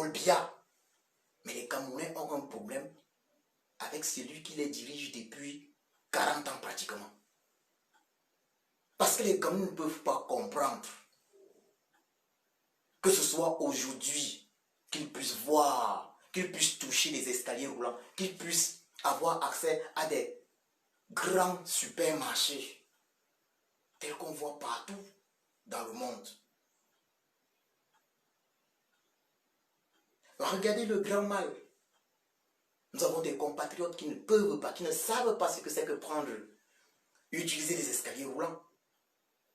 Paul Biya. Mais les Camerounais ont un problème avec celui qui les dirige depuis 40 ans pratiquement. Parce que les Camerounais ne peuvent pas comprendre que ce soit aujourd'hui qu'ils puissent voir, qu'ils puissent toucher les escaliers roulants, qu'ils puissent avoir accès à des grands supermarchés tels qu'on voit partout dans le monde. Regardez le grand mal. Nous avons des compatriotes qui ne peuvent pas, qui ne savent pas ce que c'est que prendre, utiliser les escaliers roulants.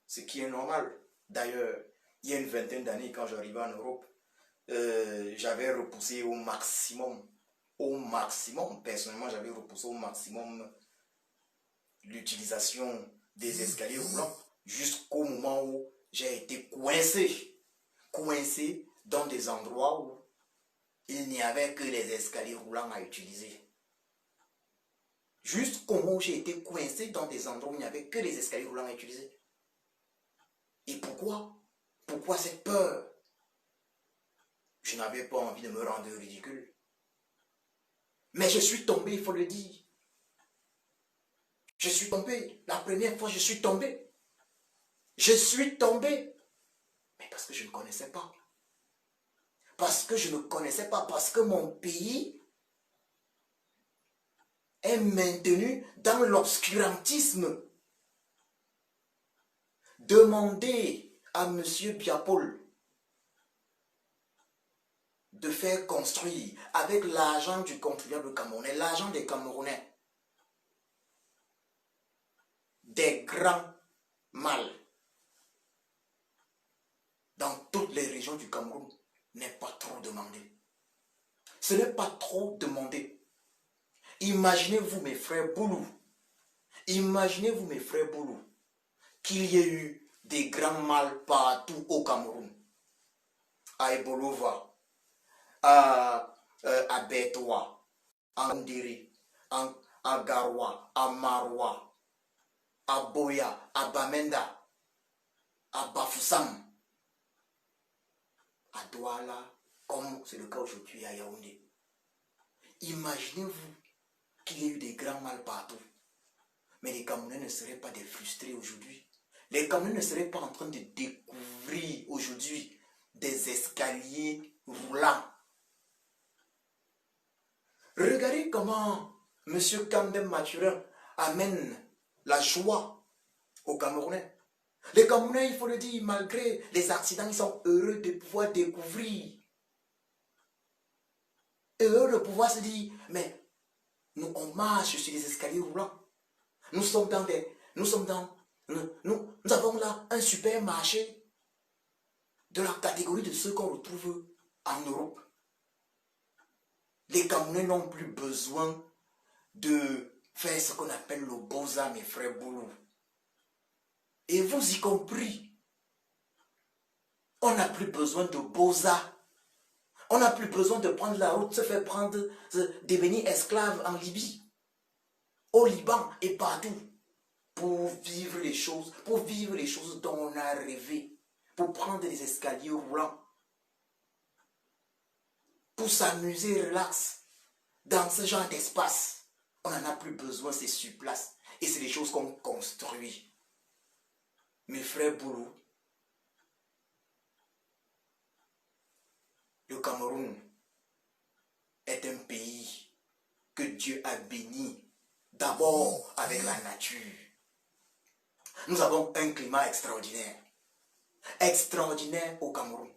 Ce qui est normal. D'ailleurs, il y a une vingtaine d'années, quand j'arrivais en Europe, j'avais repoussé au maximum, personnellement, j'avais repoussé au maximum l'utilisation des escaliers roulants jusqu'au moment où j'ai été coincé dans des endroits où il n'y avait que les escaliers roulants à utiliser. Jusqu'au moment où j'ai été coincé dans des endroits où il n'y avait que les escaliers roulants à utiliser. Et pourquoi? Pourquoi cette peur? Je n'avais pas envie de me rendre ridicule. Mais je suis tombé, il faut le dire. Je suis tombé. La première fois, je suis tombé. Je suis tombé. Mais parce que je ne connaissais pas. Parce que je ne connaissais pas. Parce que mon pays est maintenu dans l'obscurantisme. Demandez à M. Biapol de faire construire avec l'argent du contribuable camerounais, l'argent des Camerounais, des grands malles dans toutes les régions du Cameroun n'est pas trop demandé. Ce n'est pas trop demandé. Imaginez-vous mes frères Boulou, imaginez-vous mes frères Boulou, qu'il y ait eu des grands malles partout au Cameroun, à Ebolova, à Betoua, à Ndiri, à Garoua, à Maroua, à Boya, à Bamenda, à Bafoussam, à Douala, comme c'est le cas aujourd'hui à Yaoundé. Imaginez-vous qu'il y ait eu des grands mal partout. Mais les Camerounais ne seraient pas des frustrés aujourd'hui. Les Camerounais ne seraient pas en train de découvrir aujourd'hui des escaliers roulants. Regardez comment M. Kandem Mathurin amène la joie aux Camerounais. Les Camerounais, il faut le dire, malgré les accidents, ils sont heureux de pouvoir découvrir. Heureux de pouvoir se dire, mais nous, on marche sur les escaliers roulants. Nous avons là un supermarché de la catégorie de ceux qu'on retrouve en Europe. Les Camerounais n'ont plus besoin de faire ce qu'on appelle le boza, mes frères Boulou. Et vous y compris. On n'a plus besoin de boza. On n'a plus besoin de prendre la route, se faire prendre, devenir esclave en Libye, au Liban et partout. Pour vivre les choses dont on a rêvé. Pour prendre des escaliers roulants. Pour s'amuser, relax, dans ce genre d'espace. On n'en a plus besoin, c'est sur place. Et c'est des choses qu'on construit. Mes frères Boulou, le Cameroun est un pays que Dieu a béni d'abord avec la nature. Nous avons un climat extraordinaire. Extraordinaire au Cameroun.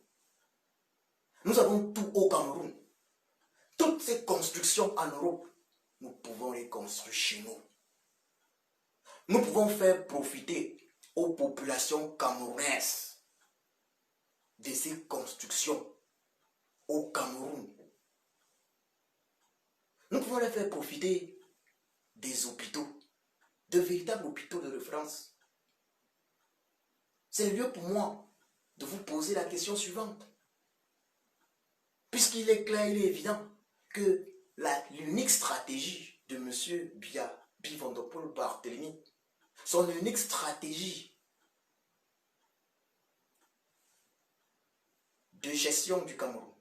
Nous avons tout au Cameroun. Toutes ces constructions en Europe, nous pouvons les construire chez nous. Nous pouvons faire profiter aux populations camerounaises de ces constructions au Cameroun. Nous pouvons les faire profiter des hôpitaux, de véritables hôpitaux de référence. C'est le lieu pour moi de vous poser la question suivante. Puisqu'il est clair, il est évident que l'unique stratégie de M. Biya Van der Pol Barthélemy, son unique stratégie de gestion du Cameroun,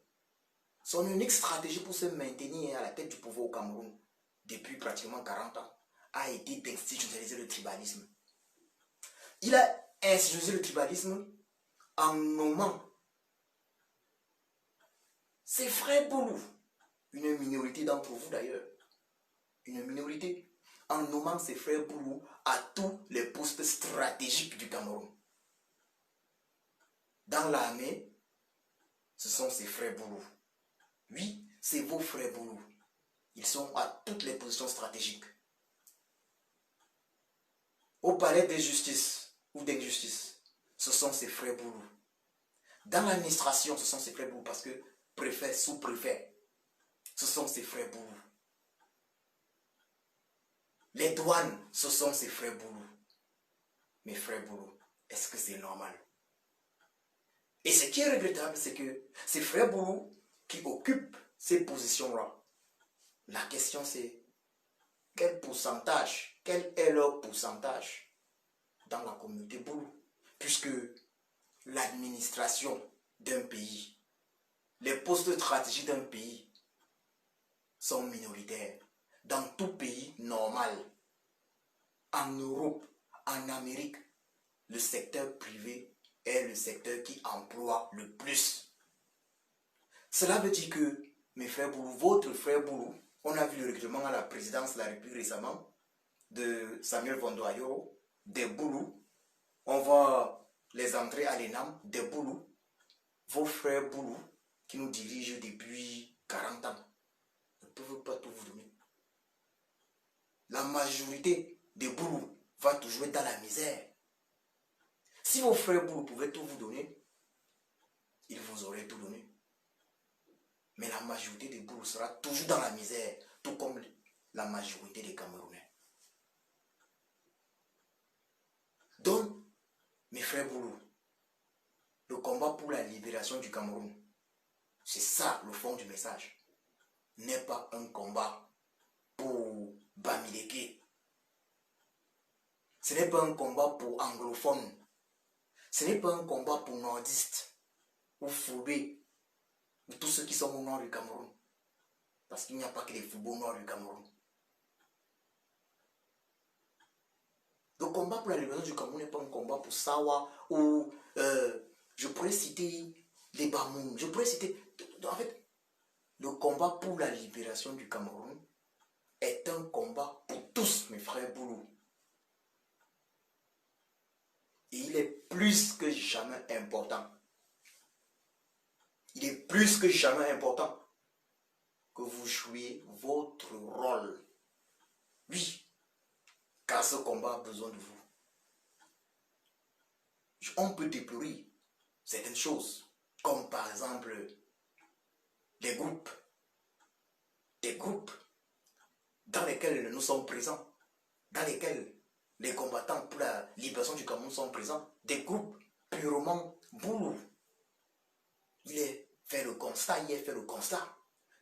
Son unique stratégie pour se maintenir à la tête du pouvoir au Cameroun, depuis pratiquement 40 ans, a été d'institutionnaliser le tribalisme. Il a institutionnalisé le tribalisme en nommant ses frères Boulou, une minorité d'entre vous d'ailleurs, une minorité, en nommant ses frères Boulou à tous les postes stratégiques du Cameroun. Dans l'armée, ce sont ses frères Boulou. Oui, c'est vos frères Boulou. Ils sont à toutes les positions stratégiques. Au palais de justice ou d'injustice, ce sont ses frères Boulou. Dans l'administration, ce sont ses frères Boulou parce que préfet, sous-préfet, ce sont ses frères Boulou. Les douanes, ce sont ses frères Boulou. Mes frères Boulou, est-ce que c'est normal? Et ce qui est regrettable, c'est que ces frères Boulou qui occupent ces positions-là, la question c'est quel pourcentage, quel est leur pourcentage dans la communauté Boulou? Puisque l'administration d'un pays, les postes stratégiques d'un pays sont minoritaires. Dans tout pays normal, en Europe, en Amérique, le secteur privé est le secteur qui emploie le plus. Cela veut dire que, mes frères Boulou, votre frère Boulou, on a vu le recrutement à la présidence de la République récemment de Samuel Vondoayoro, des Boulou. On voit les entrées à l'ENAM, des Boulou. Vos frères Boulou, qui nous dirigent depuis 40 ans, ne peuvent pas tout vous donner. La majorité des Boulou va toujours être dans la misère. Si vos frères Boulou pouvaient tout vous donner, ils vous auraient tout donné. Mais la majorité des Boulou sera toujours dans la misère, tout comme la majorité des Camerounais. Donc, mes frères Boulou, le combat pour la libération du Cameroun, c'est ça le fond du message. N'est pas un combat pour Bamileke. Ce n'est pas un combat pour anglophones. Ce n'est pas un combat pour nordistes ou foubés ou tous ceux qui sont au nord du Cameroun. Parce qu'il n'y a pas que les foubés au nord du Cameroun. Le combat pour la libération du Cameroun n'est pas un combat pour Sawa ou je pourrais citer les Bamoun. Je pourrais citer... En fait, le combat pour la libération du Cameroun est un combat pour tous mes frères Boulou. Et il est plus que jamais important. Il est plus que jamais important que vous jouiez votre rôle. Oui, car ce combat a besoin de vous. On peut déplorer certaines choses, comme par exemple des groupes dans lesquels nous sommes présents, dans lesquels les combattants pour la libération du Cameroun sont présents, des groupes purement Boulou. Il est fait le constat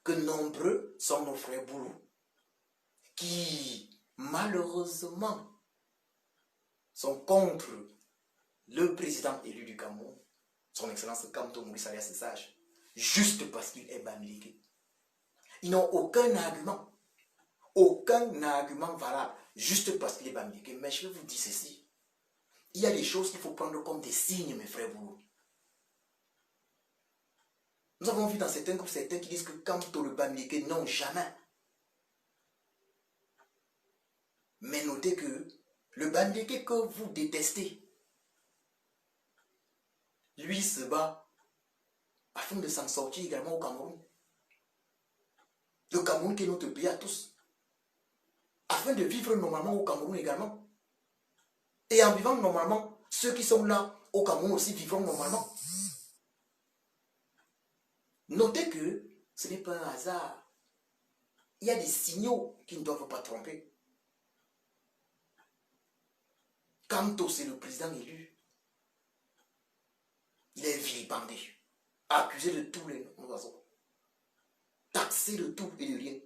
que nombreux sont nos frères Boulou qui, malheureusement, sont contre le président élu du Cameroun, son excellence Kamto Maurice Alias Sage, juste parce qu'il est Bamileke. Ils n'ont aucun argument valable, juste parce qu'il est Bamileke. Mais je vais vous dire ceci, il y a des choses qu'il faut prendre comme des signes, mes frères Boulou. Nous avons vu dans certains groupes, certains qui disent que Kamto le Bamileke, non, jamais. Mais notez que le Bamileke que vous détestez, lui se bat afin de s'en sortir également au Cameroun. Le Cameroun qui est notre pays à tous. Afin de vivre normalement au Cameroun également. Et en vivant normalement, ceux qui sont là au Cameroun aussi vivront normalement. Notez que ce n'est pas un hasard. Il y a des signaux qui ne doivent pas tromper. Kamto, c'est le président élu. Il est vilipendé, accusé de tous les oiseaux, taxé de tout et de rien,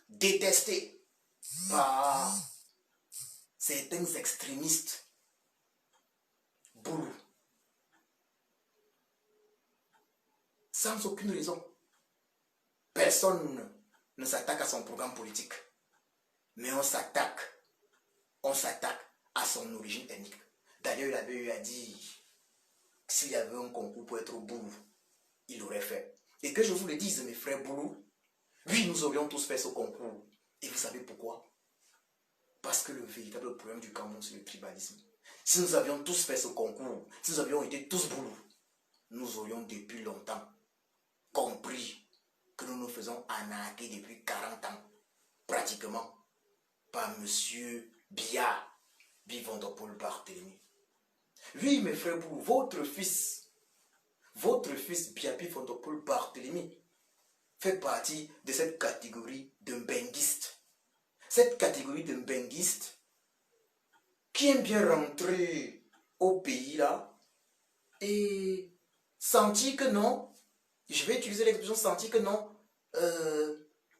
détesté par certains extrémistes Boulou, sans aucune raison. Personne ne s'attaque à son programme politique. Mais on s'attaque à son origine ethnique. D'ailleurs, il avait eu à dire que s'il y avait un concours pour être au boulot, il l'aurait fait. Et que je vous le dise, mes frères boulot, oui, nous aurions tous fait ce concours. Et vous savez pourquoi? Parce que le véritable problème du Cameroun, c'est le tribalisme. Si nous avions tous fait ce concours, si nous avions été tous boulot, nous aurions depuis longtemps compris que nous nous faisons arnaquer depuis 40 ans, pratiquement, par M. Biya Bivondopol Barthélemy. Oui, mes frères, votre fils Biya Bivondopol Barthélemy fait partie de cette catégorie de benguistes. Cette catégorie de benguistes qui aime bien rentrer au pays là et sentir que non, je vais utiliser l'expression sentir que non,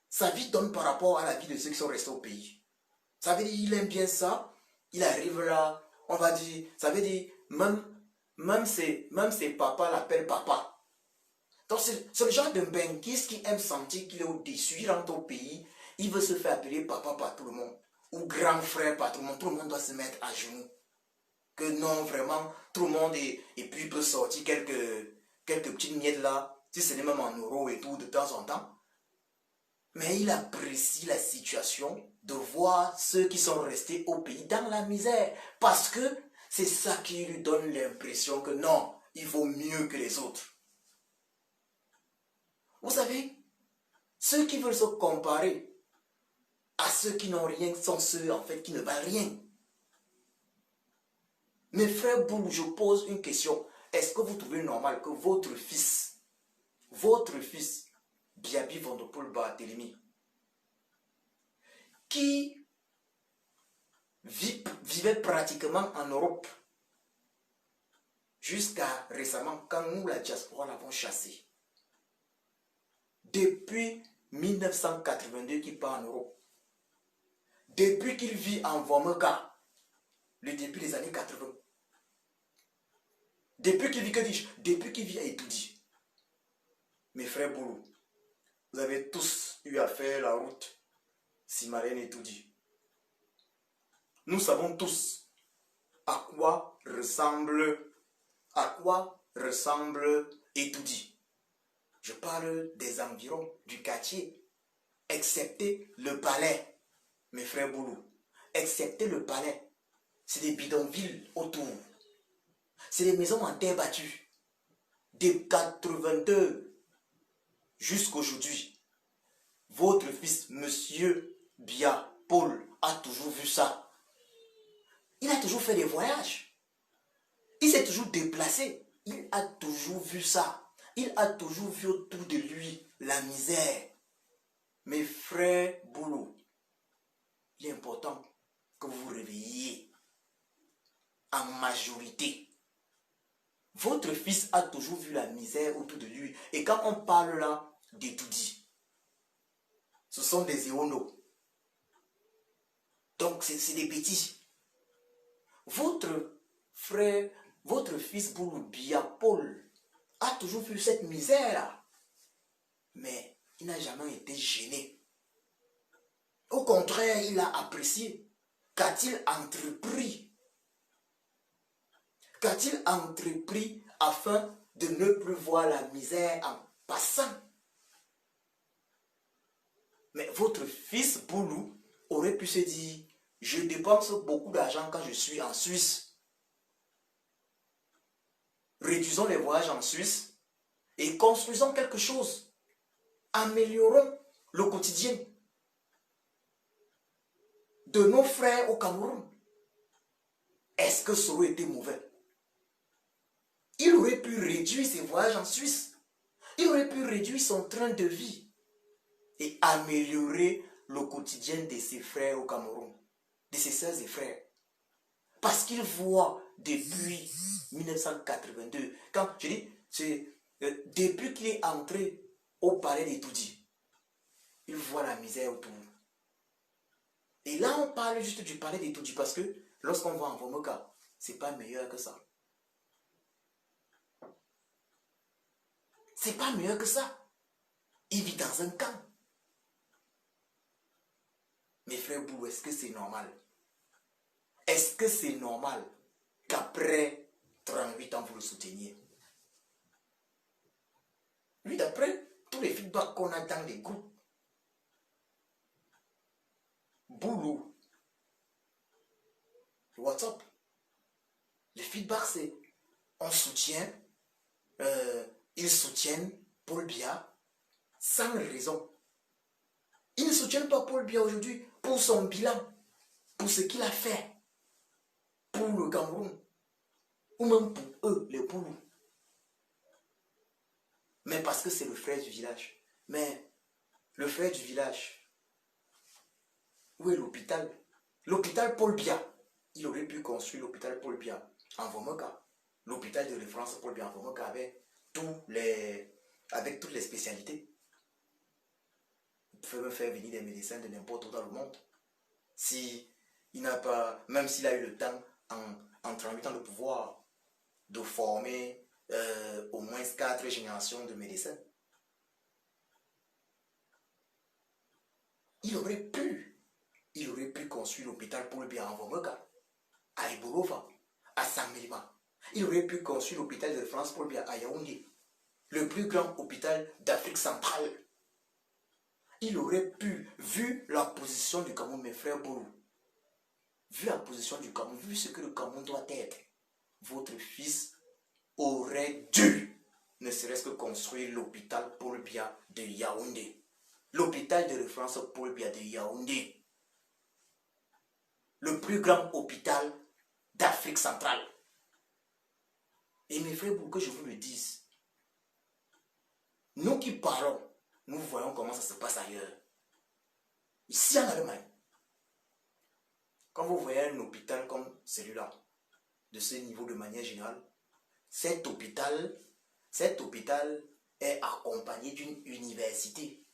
sa vie donne par rapport à la vie de ceux qui sont restés au pays. Ça veut dire qu'il aime bien ça, il arrive là, on va dire, ça veut dire même ses papas l'appellent papa. Donc c'est le genre de benguiste qui aime sentir qu'il est au-dessus, il rentre au pays, il veut se faire appeler papa par tout le monde, ou grand frère par tout le monde doit se mettre à genoux. Que non, vraiment, tout le monde, et puis il peut sortir quelques petites miettes là, si ce n'est même en euros et tout, de temps en temps. Mais il apprécie la situation de voir ceux qui sont restés au pays dans la misère. Parce que c'est ça qui lui donne l'impression que non, il vaut mieux que les autres. Vous savez, ceux qui veulent se comparer à ceux qui n'ont rien sont ceux en fait qui ne valent rien. Mes frères Boulou, je pose une question. Est-ce que vous trouvez normal que votre fils, Biya Bivondopol Barthélemy, qui vivait pratiquement en Europe jusqu'à récemment, quand nous, la diaspora, l'avons chassé, depuis 1982 qu'il part en Europe, depuis qu'il vit en Vomeka, le début des années 80, depuis qu'il vit, que dis-je, depuis qu'il vit à Etoudi, mes frères Boulou, vous avez tous eu à faire la route Simarène-Etoudi. Nous savons tous à quoi ressemble Etoudi. Je parle des environs du quartier, excepté le palais, mes frères Boulou, excepté le palais. C'est des bidonvilles autour. C'est des maisons en terre battue. Des 82 jusqu'aujourd'hui. Votre fils, Monsieur Biya Paul, a toujours vu ça. Il a toujours fait des voyages. Il s'est toujours déplacé. Il a toujours vu ça. Il a toujours vu autour de lui la misère. Mes frères Boulou, il est important que vous vous réveilliez en majorité. Votre fils a toujours vu la misère autour de lui. Et quand on parle là d'Etoudi, ce sont des éonos. Donc c'est des petits. Votre frère, votre fils Boulou Biya Paul a toujours vu cette misère-là. Mais il n'a jamais été gêné. Au contraire, il a apprécié. Qu'a-t-il entrepris? Qu'a-t-il entrepris afin de ne plus voir la misère en passant? Mais votre fils Boulou aurait pu se dire, je dépense beaucoup d'argent quand je suis en Suisse. Réduisons les voyages en Suisse et construisons quelque chose. Améliorons le quotidien de nos frères au Cameroun. Est-ce que ça aurait été mauvais? Il aurait pu réduire ses voyages en Suisse. Il aurait pu réduire son train de vie et améliorer le quotidien de ses frères au Cameroun, de ses sœurs et frères. Parce qu'il voit depuis 1982, quand je dis, c'est depuis qu'il est entré au palais d'Etoudi, il voit la misère autour. Et là, on parle juste du palais d'Etoudi parce que lorsqu'on va en Vomeka, c'est pas meilleur que ça. C'est pas meilleur que ça. Il vit dans dans un camp. Mes frères Boulou, est-ce que c'est normal? Est-ce que c'est normal qu'après 38 ans, vous le souteniez? Lui, d'après tous les feedbacks qu'on a dans les groupes, Boulou, WhatsApp, le feedback c'est on soutient, ils soutiennent Paul Biya sans raison. Ils ne soutiennent pas Paul Biya aujourd'hui pour son bilan, pour ce qu'il a fait pour le Cameroun, ou même pour eux, les Boulous. Mais parce que c'est le frère du village. Mais le frère du village, où est l'hôpital? L'hôpital Paul Biya. Il aurait pu construire l'hôpital Paul Biya en Vomoka. L'hôpital de référence Paul Biya en Vomoka avec toutes les spécialités. Vous pouvez me faire venir des médecins de n'importe où dans le monde. Si il n'a pas, même s'il a eu le temps en 38 ans de pouvoir de former au moins 4 générations de médecins, il aurait pu construire l'hôpital Paul Biya en Vomoka, à Iborova, à Samelima. Il aurait pu construire l'hôpital de référence Paul Biya à Yaoundé, le plus grand hôpital d'Afrique centrale. Il aurait pu, vu la position du Cameroun, mes frères Boulou, vu la position du Cameroun, vu ce que le Cameroun doit être, votre fils aurait dû, ne serait-ce que construire l'hôpital Paul Biya de Yaoundé. L'hôpital de référence Paul Biya de Yaoundé. Le plus grand hôpital d'Afrique centrale. Et mes frères, pour que je vous le dise, nous qui parlons, nous voyons comment ça se passe ailleurs. Ici en Allemagne, quand vous voyez un hôpital comme celui-là, de ce niveau de manière générale, cet hôpital est accompagné d'une université.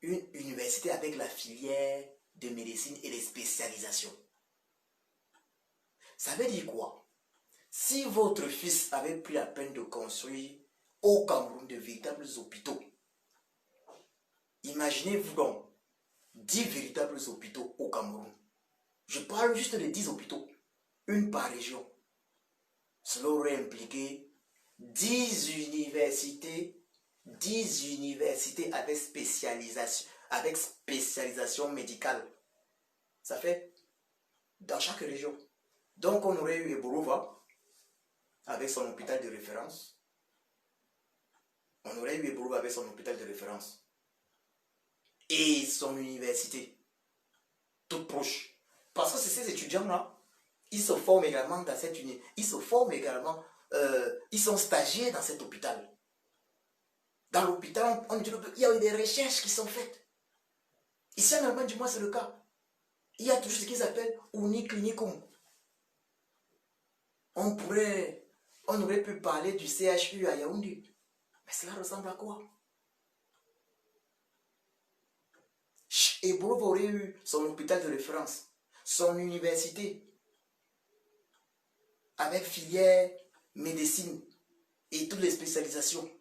Une université avec la filière de médecine et de spécialisation. Ça veut dire quoi? Si votre fils avait pris la peine de construire au Cameroun de véritables hôpitaux, imaginez-vous donc 10 véritables hôpitaux au Cameroun. Je parle juste de 10 hôpitaux, une par région. Cela aurait impliqué 10 universités avec spécialisation médicale. Ça fait dans chaque région. Donc on aurait eu Eborova avec son hôpital de référence. On aurait eu Eborova avec son hôpital de référence. Et son université. Toute proche. Parce que ces étudiants-là, ils se forment également dans cette université. Ils se forment également, ils sont stagiaires dans cet hôpital. Dans l'hôpital, il y a eu des recherches qui sont faites. Ici en Allemagne, du moins c'est le cas. Il y a toujours ce qu'ils appellent Uniclinicum. On aurait pu parler du CHU à Yaoundé. Mais cela ressemble à quoi? Eborova aurait eu son hôpital de référence, son université, avec filière médecine et toutes les spécialisations.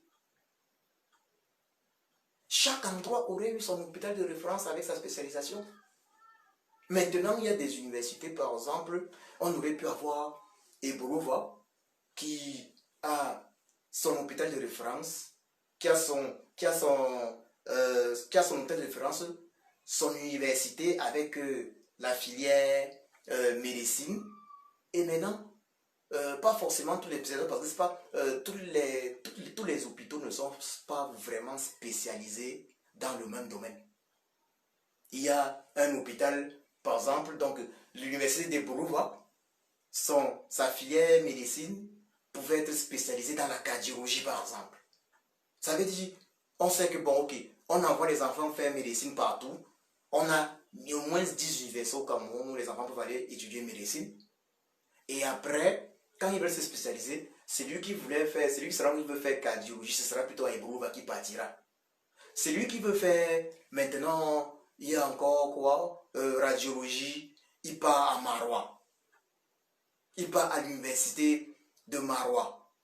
Chaque endroit aurait eu son hôpital de référence avec sa spécialisation. Maintenant, il y a des universités, par exemple, on aurait pu avoir Eborova, qui a son hôpital de référence, qui a son hôpital de référence, son université avec la filière médecine, et maintenant, pas forcément tous les spécialistes, parce que c'est pas, tous les hôpitaux ne sont pas vraiment spécialisés dans le même domaine. Il y a un hôpital, par exemple, donc l'université d'Eborova, sa filière médecine pouvait être spécialisée dans la cardiologie, par exemple. Ça veut dire, on sait que bon, ok, on envoie les enfants faire médecine partout. On a au moins 10 universités au Cameroun où les enfants peuvent aller étudier médecine. Et après, quand ils veulent se spécialiser, celui qui veut faire cardiologie, ce sera plutôt à Eborova qui partira. Celui qui veut faire, maintenant, il y a encore quoi, radiologie, il part à Marois. Il part à l'université de Marois.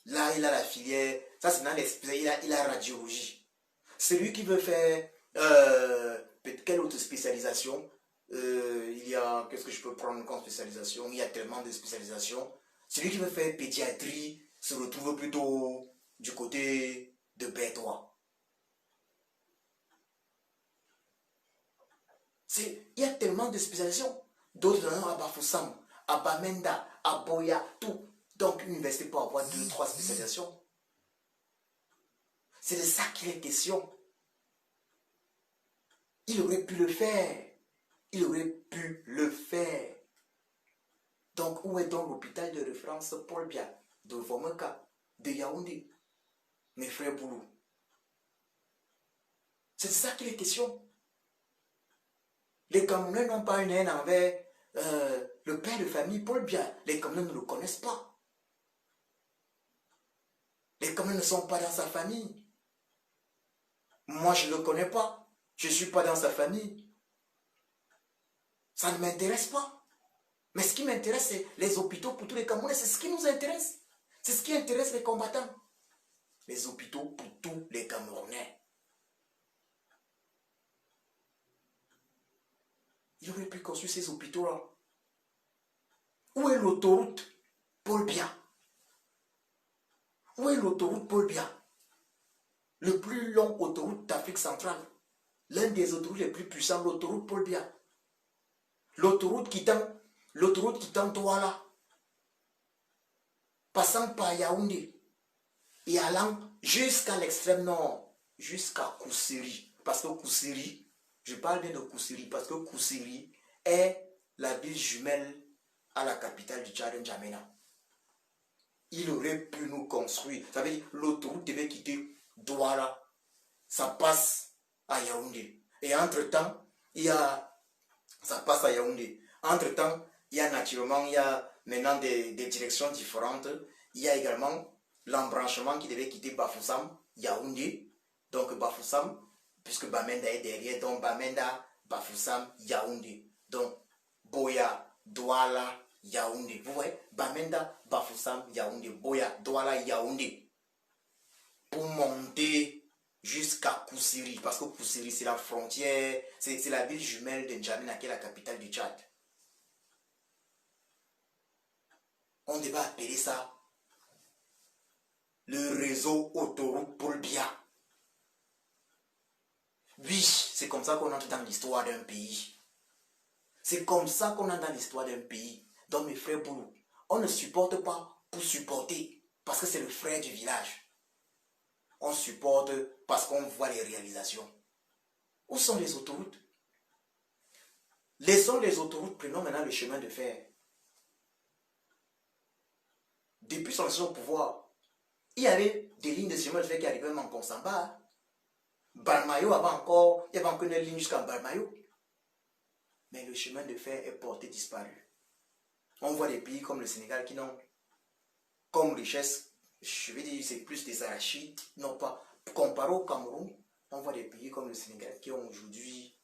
Là, il a la filière, ça c'est dans les spécialités, il a radiologie. Celui qui veut faire quelle autre spécialisation, il y a, qu'est-ce que je peux prendre comme spécialisation? Il y a tellement de spécialisations. Celui qui veut faire pédiatrie se retrouve plutôt du côté de Bétois. Il y a tellement de spécialisations. D'autres à Bafoussam, à Bamenda, à Boya, tout. Donc, l'université peut avoir 2, 3 spécialisations. C'est de ça qu'il est question. Il aurait pu le faire. Il aurait pu le faire. Donc, où est donc l'hôpital de référence Paul Biya, de Vomeka, de Yaoundé, mes frères Boulou? C'est de ça qu'il est question. Les Camerounais n'ont pas une haine envers le père de famille Paul Biya. Les Camerounais ne le connaissent pas. Les Camerounais ne sont pas dans sa famille. Moi, je ne le connais pas. Je ne suis pas dans sa famille. Ça ne m'intéresse pas. Mais ce qui m'intéresse, c'est les hôpitaux pour tous les Camerounais. C'est ce qui nous intéresse. C'est ce qui intéresse les combattants. Les hôpitaux pour tous les Camerounais. Il aurait pu construire ces hôpitaux-là. Où est l'autoroute Paul Biya? Où est l'autoroute Paul Biya? Le plus long autoroute d'Afrique centrale. L'un des autoroutes les plus puissants, l'autoroute Paul Biya. L'autoroute qui tend Douala, passant par Yaoundé et allant jusqu'à l'extrême nord, jusqu'à Koussiri. Parce que Koussiri, je parle bien de Koussiri, parce que Koussiri est la ville jumelle à la capitale du Tchad, N'Djamena. Il aurait pu nous construire. Ça veut dire l'autoroute devait quitter Douala. Ça passe à Yaoundé. Et entre-temps, ça passe à Yaoundé. Entre-temps, il y a maintenant des directions différentes. Il y a également l'embranchement qui devait quitter Bafoussam, Yaoundé. Donc Bafoussam, puisque Bamenda est derrière, donc Bamenda, Bafoussam, Yaoundé. Donc Boya, Douala, Yaoundé. Vous voyez, Bamenda, Bafoussam, Yaoundé, Boya, Douala, Yaoundé. Pour monter jusqu'à Koussiri, parce que Koussiri c'est la frontière, c'est la ville jumelle de N'Djamena qui est la capitale du Tchad. On devait appeler ça le réseau autoroute Paul Biya. Oui, c'est comme ça qu'on entre dans l'histoire d'un pays. C'est comme ça qu'on entre dans l'histoire d'un pays. Donc mes frères Boulou, on ne supporte pas pour supporter, parce que c'est le frère du village. On supporte parce qu'on voit les réalisations. Où sont les autoroutes? Laissons les autoroutes, prenons maintenant le chemin de fer. Depuis son action au pouvoir, il y avait des lignes de chemin de fer qui arrivaient même en Konsamba. Balmayo avait encore, il y avait encore une ligne jusqu'à Balmayo. Mais le chemin de fer est porté disparu. On voit des pays comme le Sénégal qui n'ont comme richesse, je vais dire c'est plus des arachides, non pas. Comparé au Cameroun, on voit des pays comme le Sénégal qui ont aujourd'hui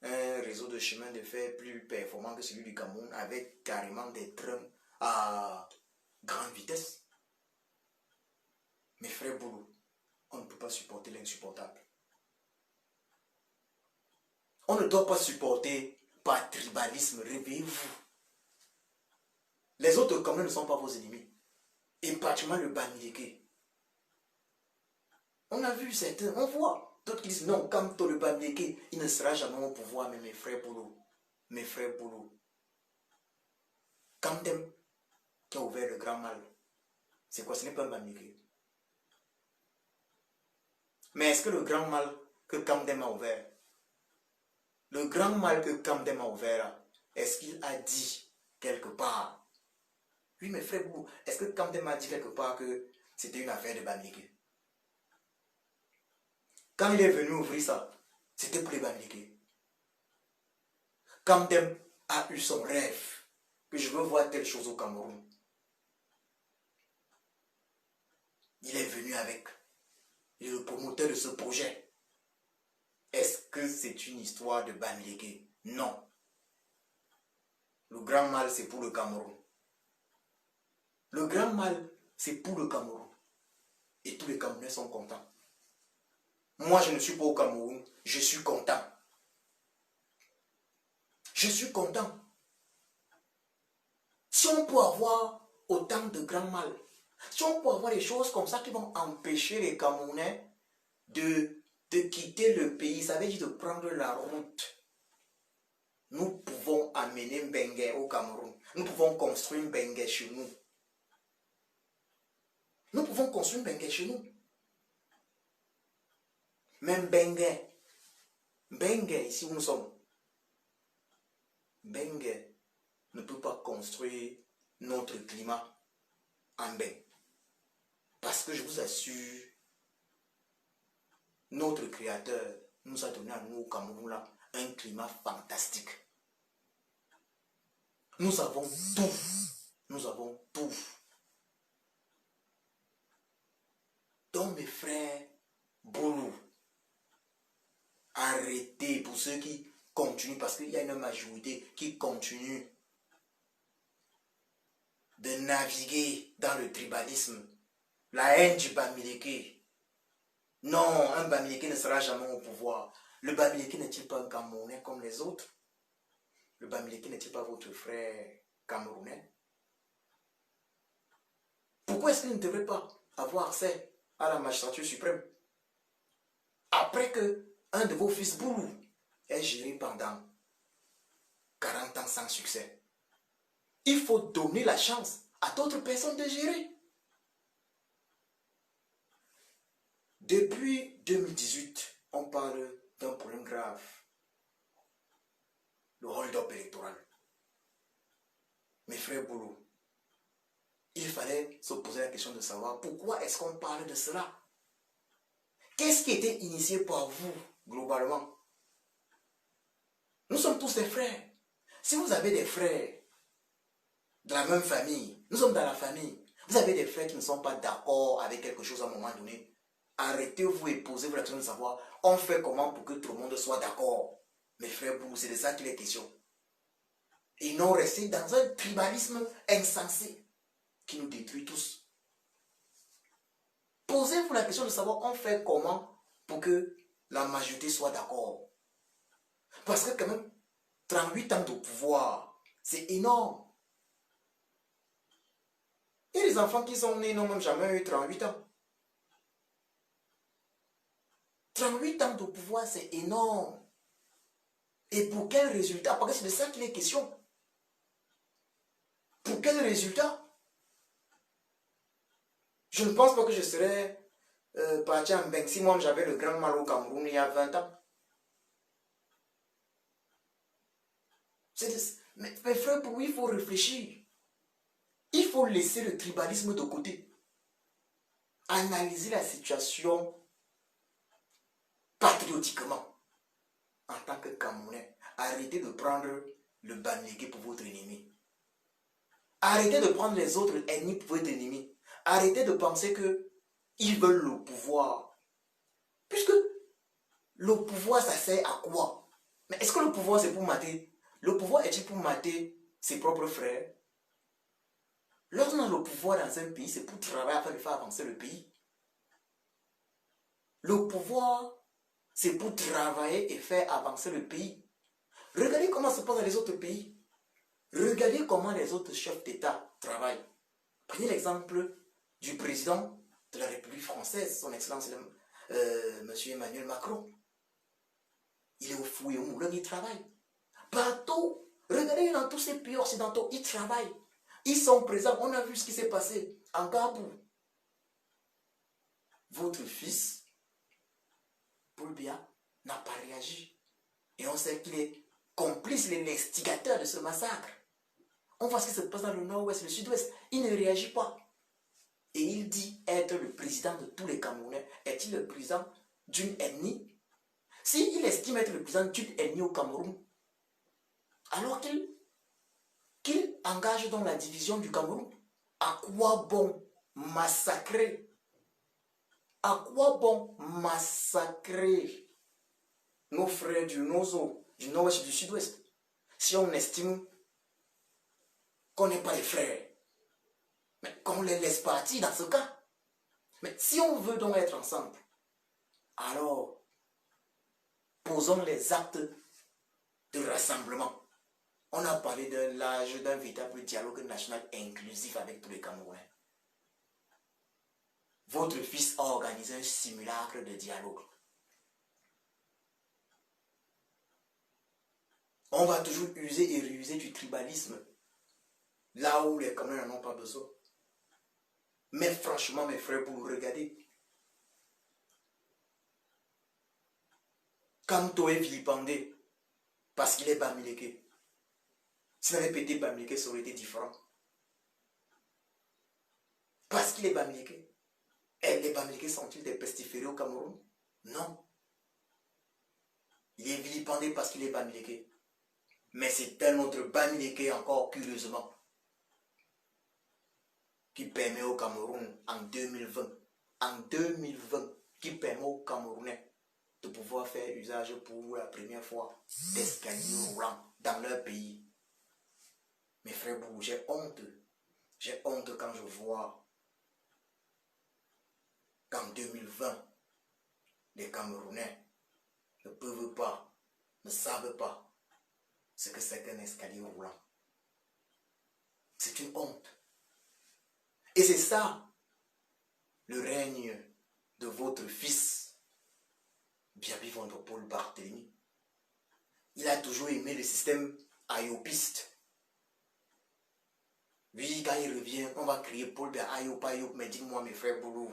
un réseau de chemin de fer plus performant que celui du Cameroun avec carrément des trains à grande vitesse. Mes frères Boulou, on ne peut pas supporter l'insupportable. On ne doit pas supporter par tribalisme, réveillez-vous. Les autres Camerounais ne sont pas vos ennemis. Et particulièrement le Bamileke. On a vu certains, on voit. D'autres qui disent non, comme le Bamileke, il ne sera jamais au pouvoir, mais mes frères Boulou. Mes frères Boulou. Kamdem, qui a ouvert le grand mal. C'est quoi? Ce n'est pas un Bamileke. Mais est-ce que le grand mal que Kamdem a ouvert, le grand mal que Kamdem a ouvert, est-ce qu'il a dit quelque part? Oui, mes frères, est-ce que Kamdem a dit quelque part que c'était une affaire de Bamileke? Quand il est venu ouvrir ça, c'était pour les Bamileke. Kamdem a eu son rêve, que je veux voir telle chose au Cameroun. Il est venu avec le promoteur de ce projet. Est-ce que c'est une histoire de Bamileke? Non. Le grand mal, c'est pour le Cameroun. Le grand mal, c'est pour le Cameroun. Et tous les Camerounais sont contents. Moi, je ne suis pas au Cameroun. Je suis content. Je suis content. Si on peut avoir autant de grands mal, si on peut avoir des choses comme ça qui vont empêcher les Camerounais de quitter le pays, ça veut dire de prendre la route. Nous pouvons amener Mbengue au Cameroun. Nous pouvons construire Mbengue chez nous. Nous pouvons construire Mbengue chez nous. Même Mbengue, ici où nous sommes, Mbengue ne peut pas construire notre climat en bain. Parce que je vous assure, notre Créateur nous a donné à nous au Cameroun là un climat fantastique. Nous avons tout. Nous avons tout. Donc mes frères, boulot. Arrêtez pour ceux qui continuent, parce qu'il y a une majorité qui continue de naviguer dans le tribalisme. La haine du Bamileke. Non, un Bamileke ne sera jamais au pouvoir. Le Bamileke n'est-il pas un Camerounais comme les autres? Le Bamileke n'est-il pas votre frère camerounais? Pourquoi est-ce qu'il ne devrait pas avoir accès à la magistrature suprême? Après que un de vos fils Boulou est géré pendant 40 ans sans succès. Il faut donner la chance à d'autres personnes de gérer. Depuis 2018, on parle d'un problème grave. Le hold-up électoral. Mes frères Boulou, il fallait se poser la question de savoir pourquoi est-ce qu'on parle de cela. Qu'est-ce qui était initié par vous, globalement? Nous sommes tous des frères. Si vous avez des frères de la même famille, nous sommes dans la famille, vous avez des frères qui ne sont pas d'accord avec quelque chose à un moment donné, arrêtez-vous et posez-vous la question de savoir, on fait comment pour que tout le monde soit d'accord? Mes frères, c'est de ça qu'il est question. Et non rester dans un tribalisme insensé qui nous détruit tous. Posez-vous la question de savoir, on fait comment pour que la majorité soit d'accord? Parce que quand même, 38 ans de pouvoir, c'est énorme. Et les enfants qui sont nés n'ont même jamais eu 38 ans. 38 ans de pouvoir, c'est énorme. Et pour quel résultat? Parce que c'est de ça qu'il est question. Pour quel résultat? Je ne pense pas que je serais parti en Mbengue si moi j'avais le grand mal au Cameroun il y a 20 ans. Mais mes frères, pour lui, il faut réfléchir. Il faut laisser le tribalisme de côté. Analyser la situation patriotiquement. En tant que Camerounais, arrêtez de prendre le Bamileke pour votre ennemi. Arrêtez de prendre les autres ennemis pour votre ennemi. Arrêtez de penser qu'ils veulent le pouvoir. Puisque le pouvoir, ça sert à quoi? Mais est-ce que le pouvoir, c'est pour mater? Le pouvoir est-il pour mater ses propres frères? Lorsqu'on a le pouvoir dans un pays, c'est pour travailler afin de faire avancer le pays. Le pouvoir, c'est pour travailler et faire avancer le pays. Regardez comment ça se passe dans les autres pays. Regardez comment les autres chefs d'État travaillent. Prenez l'exemple du président de la République française, son Excellence, M. Emmanuel Macron. Il est au fou et au moulin, il travaille. Partout, regardez dans tous ces pays occidentaux, ils travaillent. Ils sont présents. On a vu ce qui s'est passé en Gabou. Votre fils, Paul Biya, n'a pas réagi. Et on sait qu'il est complice, l'instigateur de ce massacre. On voit ce qui se passe dans le nord-ouest, le sud-ouest. Il ne réagit pas. Et il dit être le président de tous les Camerounais. Est-il le président d'une ethnie? S'il estime être le président d'une ethnie au Cameroun, alors qu'il engage dans la division du Cameroun, à quoi bon massacrer? À quoi bon massacrer nos frères du nord-ouest et du sud-ouest si on estime qu'on n'est pas les frères? Mais qu'on les laisse partir dans ce cas. Mais si on veut donc être ensemble, Alors, posons les actes de rassemblement. On a parlé de l'âge d'un véritable dialogue national inclusif avec tous les Camerounais. Votre fils a organisé un simulacre de dialogue. On va toujours user et ruser du tribalisme là où les Camerounais n'en ont pas besoin. Mais franchement, mes frères, pour vous regarder, Kamto est vilipendé parce qu'il est Bamileke. S'il n'avait pas été Bamileke, ça aurait été différent. Parce qu'il est Bamileke. Et les Bamileke sont-ils des pestiférés au Cameroun? Non. Il est vilipendé parce qu'il est Bamileke. Mais c'est un autre Bamileke encore, curieusement, qui permet au Cameroun en 2020, qui permet aux Camerounais de pouvoir faire usage pour la première fois d'escaliers roulants dans leur pays. Mes frères Bourou, j'ai honte. J'ai honte quand je vois qu'en 2020, les Camerounais ne peuvent pas, ne savent pas ce que c'est qu'un escalier roulant. C'est une honte. Et c'est ça, le règne de votre fils, Biaby Vondopol Barthélemy. Il a toujours aimé le système ayopiste. Lui, quand il revient, on va crier Paul Biya Ayop, Ayop, mais dis-moi, mes frères Boulou.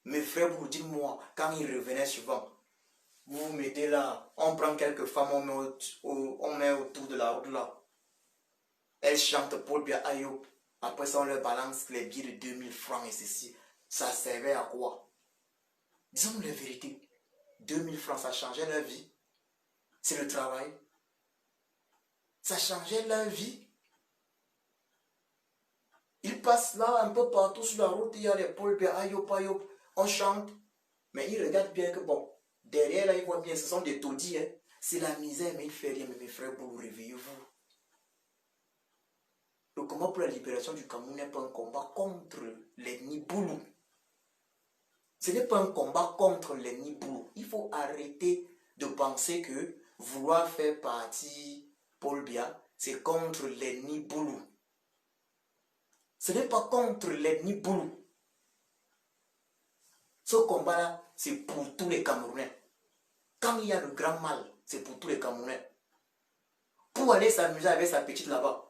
Mes frères Boulou, dis-moi, quand il revenait souvent, vous vous mettez là, on prend quelques femmes, on met autour de la route là. Elles chantent Paul Biya Ayop. Après ça, on leur balance les billets de 2000 francs et ceci. Ça servait à quoi? Disons la vérité. 2000 francs, ça changeait leur vie. C'est le travail. Ça changeait leur vie. Ils passent là un peu partout sur la route. Il y a les Paul Biya Ayop, Ayop. On chante. Mais ils regardent bien que bon, derrière là, ils voient bien, ce sont des taudis. Hein. C'est la misère, mais il ne fait rien. Mais mes frères, pour vous réveillez-vous. Le combat pour la libération du Cameroun n'est pas un combat contre les Niboulous. Ce n'est pas un combat contre les Niboulous. Il faut arrêter de penser que vouloir faire partie Paul Biya, c'est contre les Niboulous. Ce n'est pas contre les Niboulous. Ce combat-là, c'est pour tous les Camerounais. Quand il y a le grand mal, c'est pour tous les Camerounais. Pour aller s'amuser avec sa petite là-bas.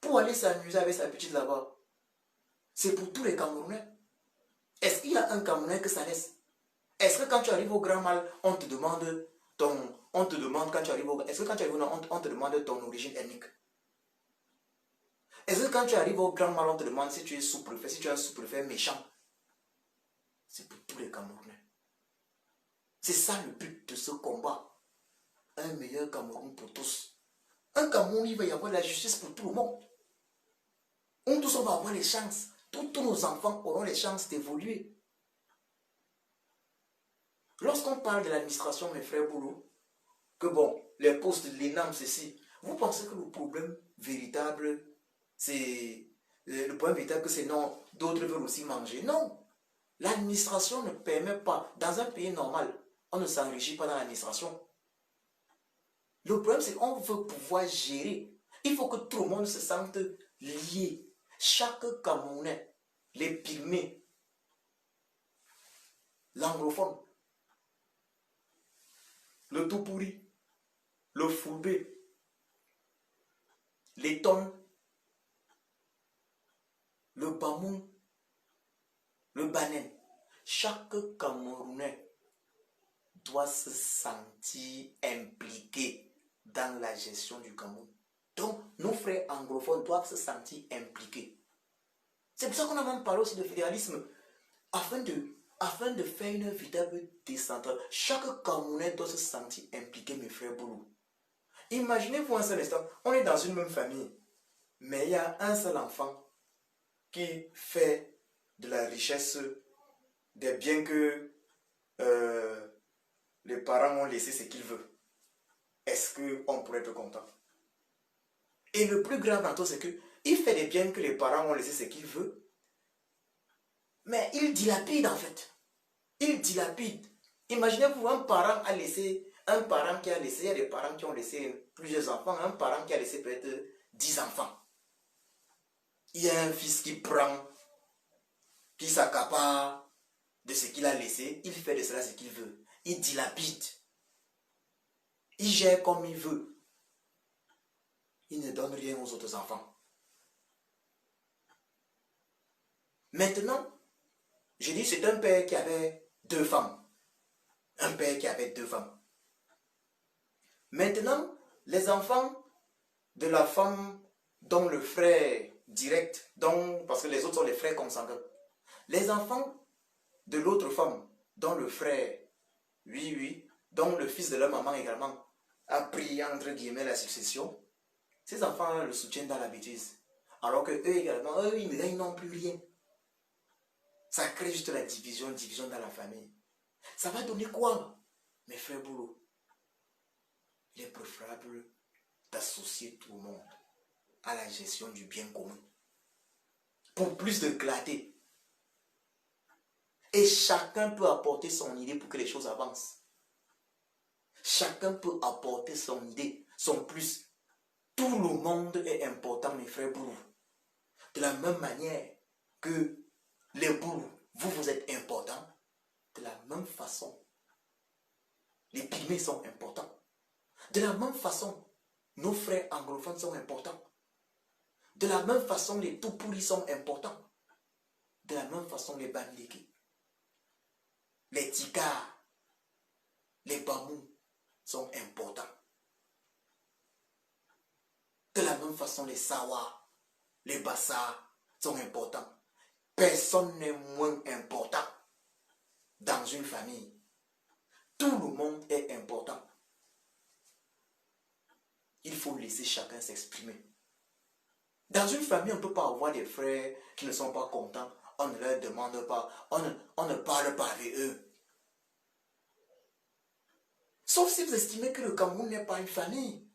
Pour aller s'amuser avec sa petite là-bas. C'est pour tous les Camerounais. Est-ce qu'il y a un Camerounais que ça laisse? Est-ce que quand tu arrives au grand mal, on te demande ton... On te demande quand tu arrives au... Est-ce que quand tu arrives au... on te demande ton origine ethnique? Est-ce que quand tu arrives au grand mal, on te demande si tu es sous-préfet, si tu es un sous-préfet méchant? C'est pour tous les Camerounais. C'est ça le but de ce combat. Un meilleur Cameroun pour tous. Un Cameroun où il va y avoir de la justice pour tout le monde. Où tous on va avoir les chances. Tous nos enfants auront les chances d'évoluer. Lorsqu'on parle de l'administration, mes frères Boulou, que bon, les postes de l'ENAM, ceci, vous pensez que le problème véritable, c'est... Le problème véritable, que c'est non, d'autres veulent aussi manger. Non. L'administration ne permet pas, dans un pays normal, on ne s'enrichit pas dans l'administration. Le problème, c'est qu'on veut pouvoir gérer. Il faut que tout le monde se sente lié. Chaque Camerounais, les pygmées, l'anglophone, le Toupouri, le Foulbé, les Tons, le Bamou, le Banen. Chaque Camerounais doit se sentir impliqué dans la gestion du Cameroun. Donc, nos frères anglophones doivent se sentir impliqués. C'est pour ça qu'on a même parlé aussi de fédéralisme. Afin de faire une véritable décentralisation, chaque Camerounais doit se sentir impliqué, mes frères Boulou. Imaginez-vous un seul instant, on est dans une même famille, mais il y a un seul enfant qui fait de la richesse, des biens que les parents ont laissé ce qu'ils veulent. Est-ce qu'on pourrait être content? Et le plus grave dans tout, c'est qu'il fait des biens que les parents ont laissé ce qu'ils veulent. Mais il dilapide en fait. Il dilapide. Imaginez-vous un parent a laissé, un parent qui a laissé, il y a des parents qui ont laissé plusieurs enfants, un parent qui a laissé peut-être 10 enfants. Il y a un fils qui prend, qui s'accapare de ce qu'il a laissé, il fait de cela ce qu'il veut. Il dilapide. Il gère comme il veut. Il ne donne rien aux autres enfants. Maintenant, je dis c'est un père qui avait 2 femmes. Un père qui avait 2 femmes. Maintenant, les enfants de la femme dont le frère direct, parce que les autres sont les frères consanguins. Les enfants de l'autre femme, dont le frère, oui, dont le fils de leur maman également, a pris entre guillemets la succession, ces enfants le soutiennent dans la bêtise. Alors que eux également, ils n'ont plus rien. Ça crée juste la division dans la famille. Ça va donner quoi, mes frères Boulot? Il est préférable d'associer tout le monde à la gestion du bien commun. Pour plus de clarté. Et chacun peut apporter son idée pour que les choses avancent. Chacun peut apporter son idée, son plus. Tout le monde est important, mes frères Boulou. De la même manière que les Boulou, vous êtes importants, de la même façon, les pygmées sont importants. De la même façon, nos frères anglophones sont importants. De la même façon, les Tupuri sont importants. De la même façon, les Bandiki, les Tikars, les Bamou sont importants. De la même façon, les Sawa, les Bassa sont importants. Personne n'est moins important dans une famille. Tout le monde est important. Il faut laisser chacun s'exprimer. Dans une famille, on ne peut pas avoir des frères qui ne sont pas contents. On ne leur demande pas, on ne parle pas avec eux. Sauf si vous estimez que le Cameroun n'est pas une famille.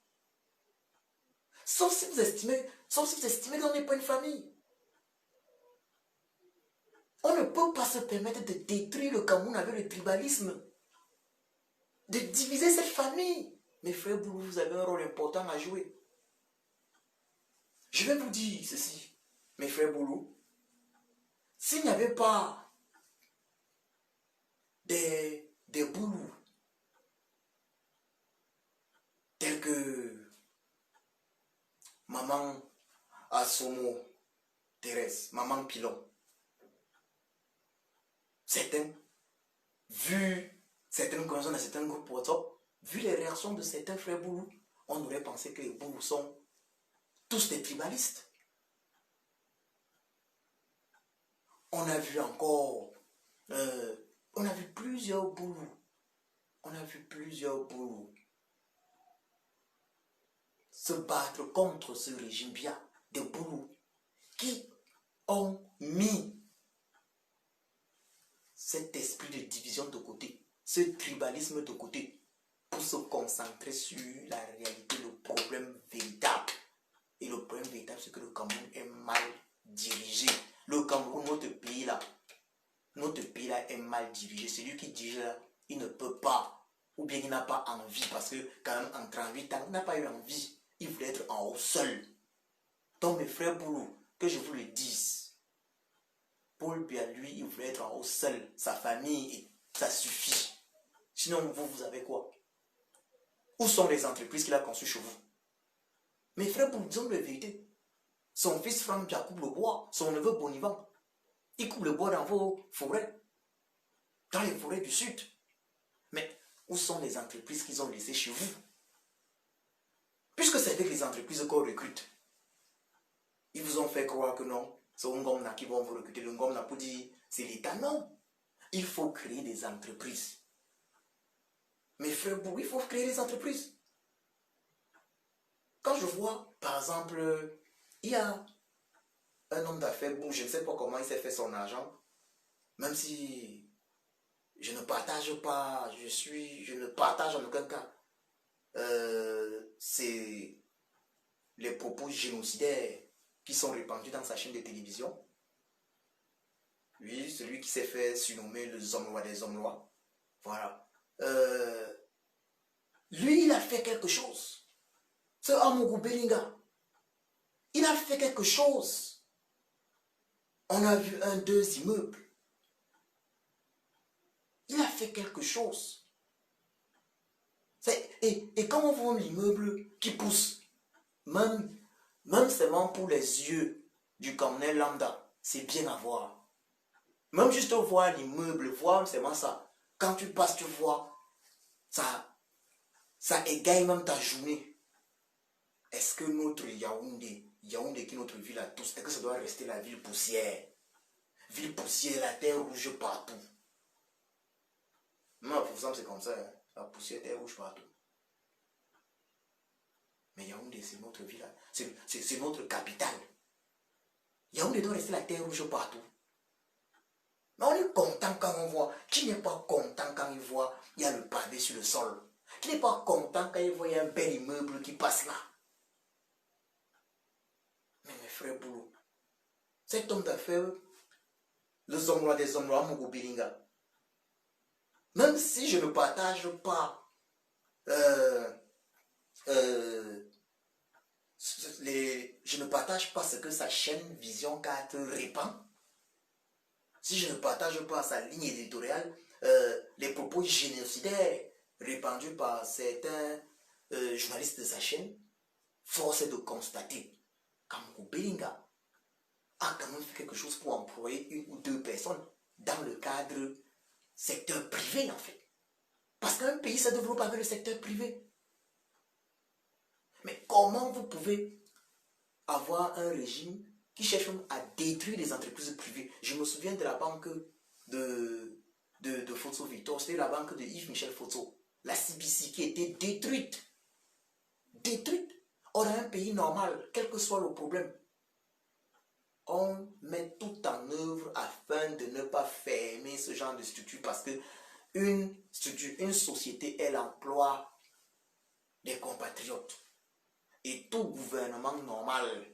Sauf si vous estimez qu'on n'est pas une famille. On ne peut pas se permettre de détruire le Cameroun avec le tribalisme. De diviser cette famille. Mes frères Boulou, vous avez un rôle important à jouer. Je vais vous dire ceci, mes frères Boulou. S'il n'y avait pas des Boulou tels que Maman Asomo Thérèse, Maman Pilon, certaines conversations dans certains groupes WhatsApp, vu les réactions de certains frères Boulou, on aurait pensé que les Boulou sont tous des tribalistes. On a vu encore, on a vu plusieurs Boulou. On a vu plusieurs Boulou se battre contre ce régime bien des Boulou qui ont mis cet esprit de division de côté, ce tribalisme de côté, pour se concentrer sur la réalité, le problème véritable. Et le problème véritable, c'est que le Cameroun est mal dirigé. Le Cameroun, notre pays là est mal dirigé. Celui qui dirige là, il ne peut pas, ou bien il n'a pas envie, parce que quand même en 38 ans, il n'a pas eu envie. Il voulait être en haut seul. Donc mes frères Boulou, que je vous le dise, Paul Biya, lui, il voulait être en haut seul, sa famille, et ça suffit. Sinon, vous avez quoi? Où sont les entreprises qu'il a conçues chez vous? Mes frères Boulou, disons la vérité. Son fils Franck Biya coupe le bois, son neveu Bonivan, il coupe le bois dans vos forêts, dans les forêts du sud. Mais où sont les entreprises qu'ils ont laissées chez vous? Puisque c'est avec les entreprises qu'on recrute. Ils vous ont fait croire que non, c'est Ngomna qui vont vous recruter. Le Ngomna pour dire c'est l'État. Non. Il faut créer des entreprises. Mes frères, il faut créer des entreprises. Quand je vois, par exemple, il y a un homme d'affaires, je ne sais pas comment il s'est fait son argent, même si je ne partage pas, je ne partage en aucun cas c'est les propos génocidaires qui sont répandus dans sa chaîne de télévision. Oui, celui qui s'est fait surnommer le Zomlois des Zomlois. Voilà. Lui, il a fait quelque chose. C'est Amougou Belinga. Il a fait quelque chose. On a vu deux immeubles. Il a fait quelque chose. Et quand on voit l'immeuble qui pousse, même seulement pour les yeux du colonel lambda, c'est bien à voir. Même juste voir l'immeuble, voir seulement ça. Quand tu passes, tu vois, ça égaye même ta journée. Est-ce que notre Yaoundé qui est notre ville à tous, est-ce que ça doit rester la ville poussière? Ville poussière, la terre rouge partout. Moi, pour exemple, c'est comme ça. Hein. La poussière, terre rouge partout. Mais Yaoundé, c'est notre ville. C'est notre capitale. Yaoundé doit rester la terre rouge partout. Mais on est content quand on voit. Qui n'est pas content quand il voit il y a le pavé sur le sol? Qui n'est pas content quand il voit il y a un bel immeuble qui passe là? Mais mes frères Boulou, cet homme d'affaires, le Zomlois des Zomlois, Mogo Bilinga, même si je ne partage pas je ne partage pas ce que sa chaîne Vision 4 répand, si je ne partage pas sa ligne éditoriale, les propos génocidaires répandus par certains journalistes de sa chaîne, force est de constater qu'Amougou Belinga a quand même fait quelque chose pour employer une ou deux personnes dans le cadre secteur privé en fait. Parce qu'un pays se développe avec le secteur privé. Mais comment vous pouvez avoir un régime qui cherche à détruire les entreprises privées? Je me souviens de la banque de Fosso Victor, c'était la banque de Yves-Michel Fosso, la CBC qui était détruite. Détruite. On a un pays normal, quel que soit le problème. On met tout en œuvre afin de ne pas fermer ce genre de structure parce que une société, elle emploie des compatriotes. Et tout gouvernement normal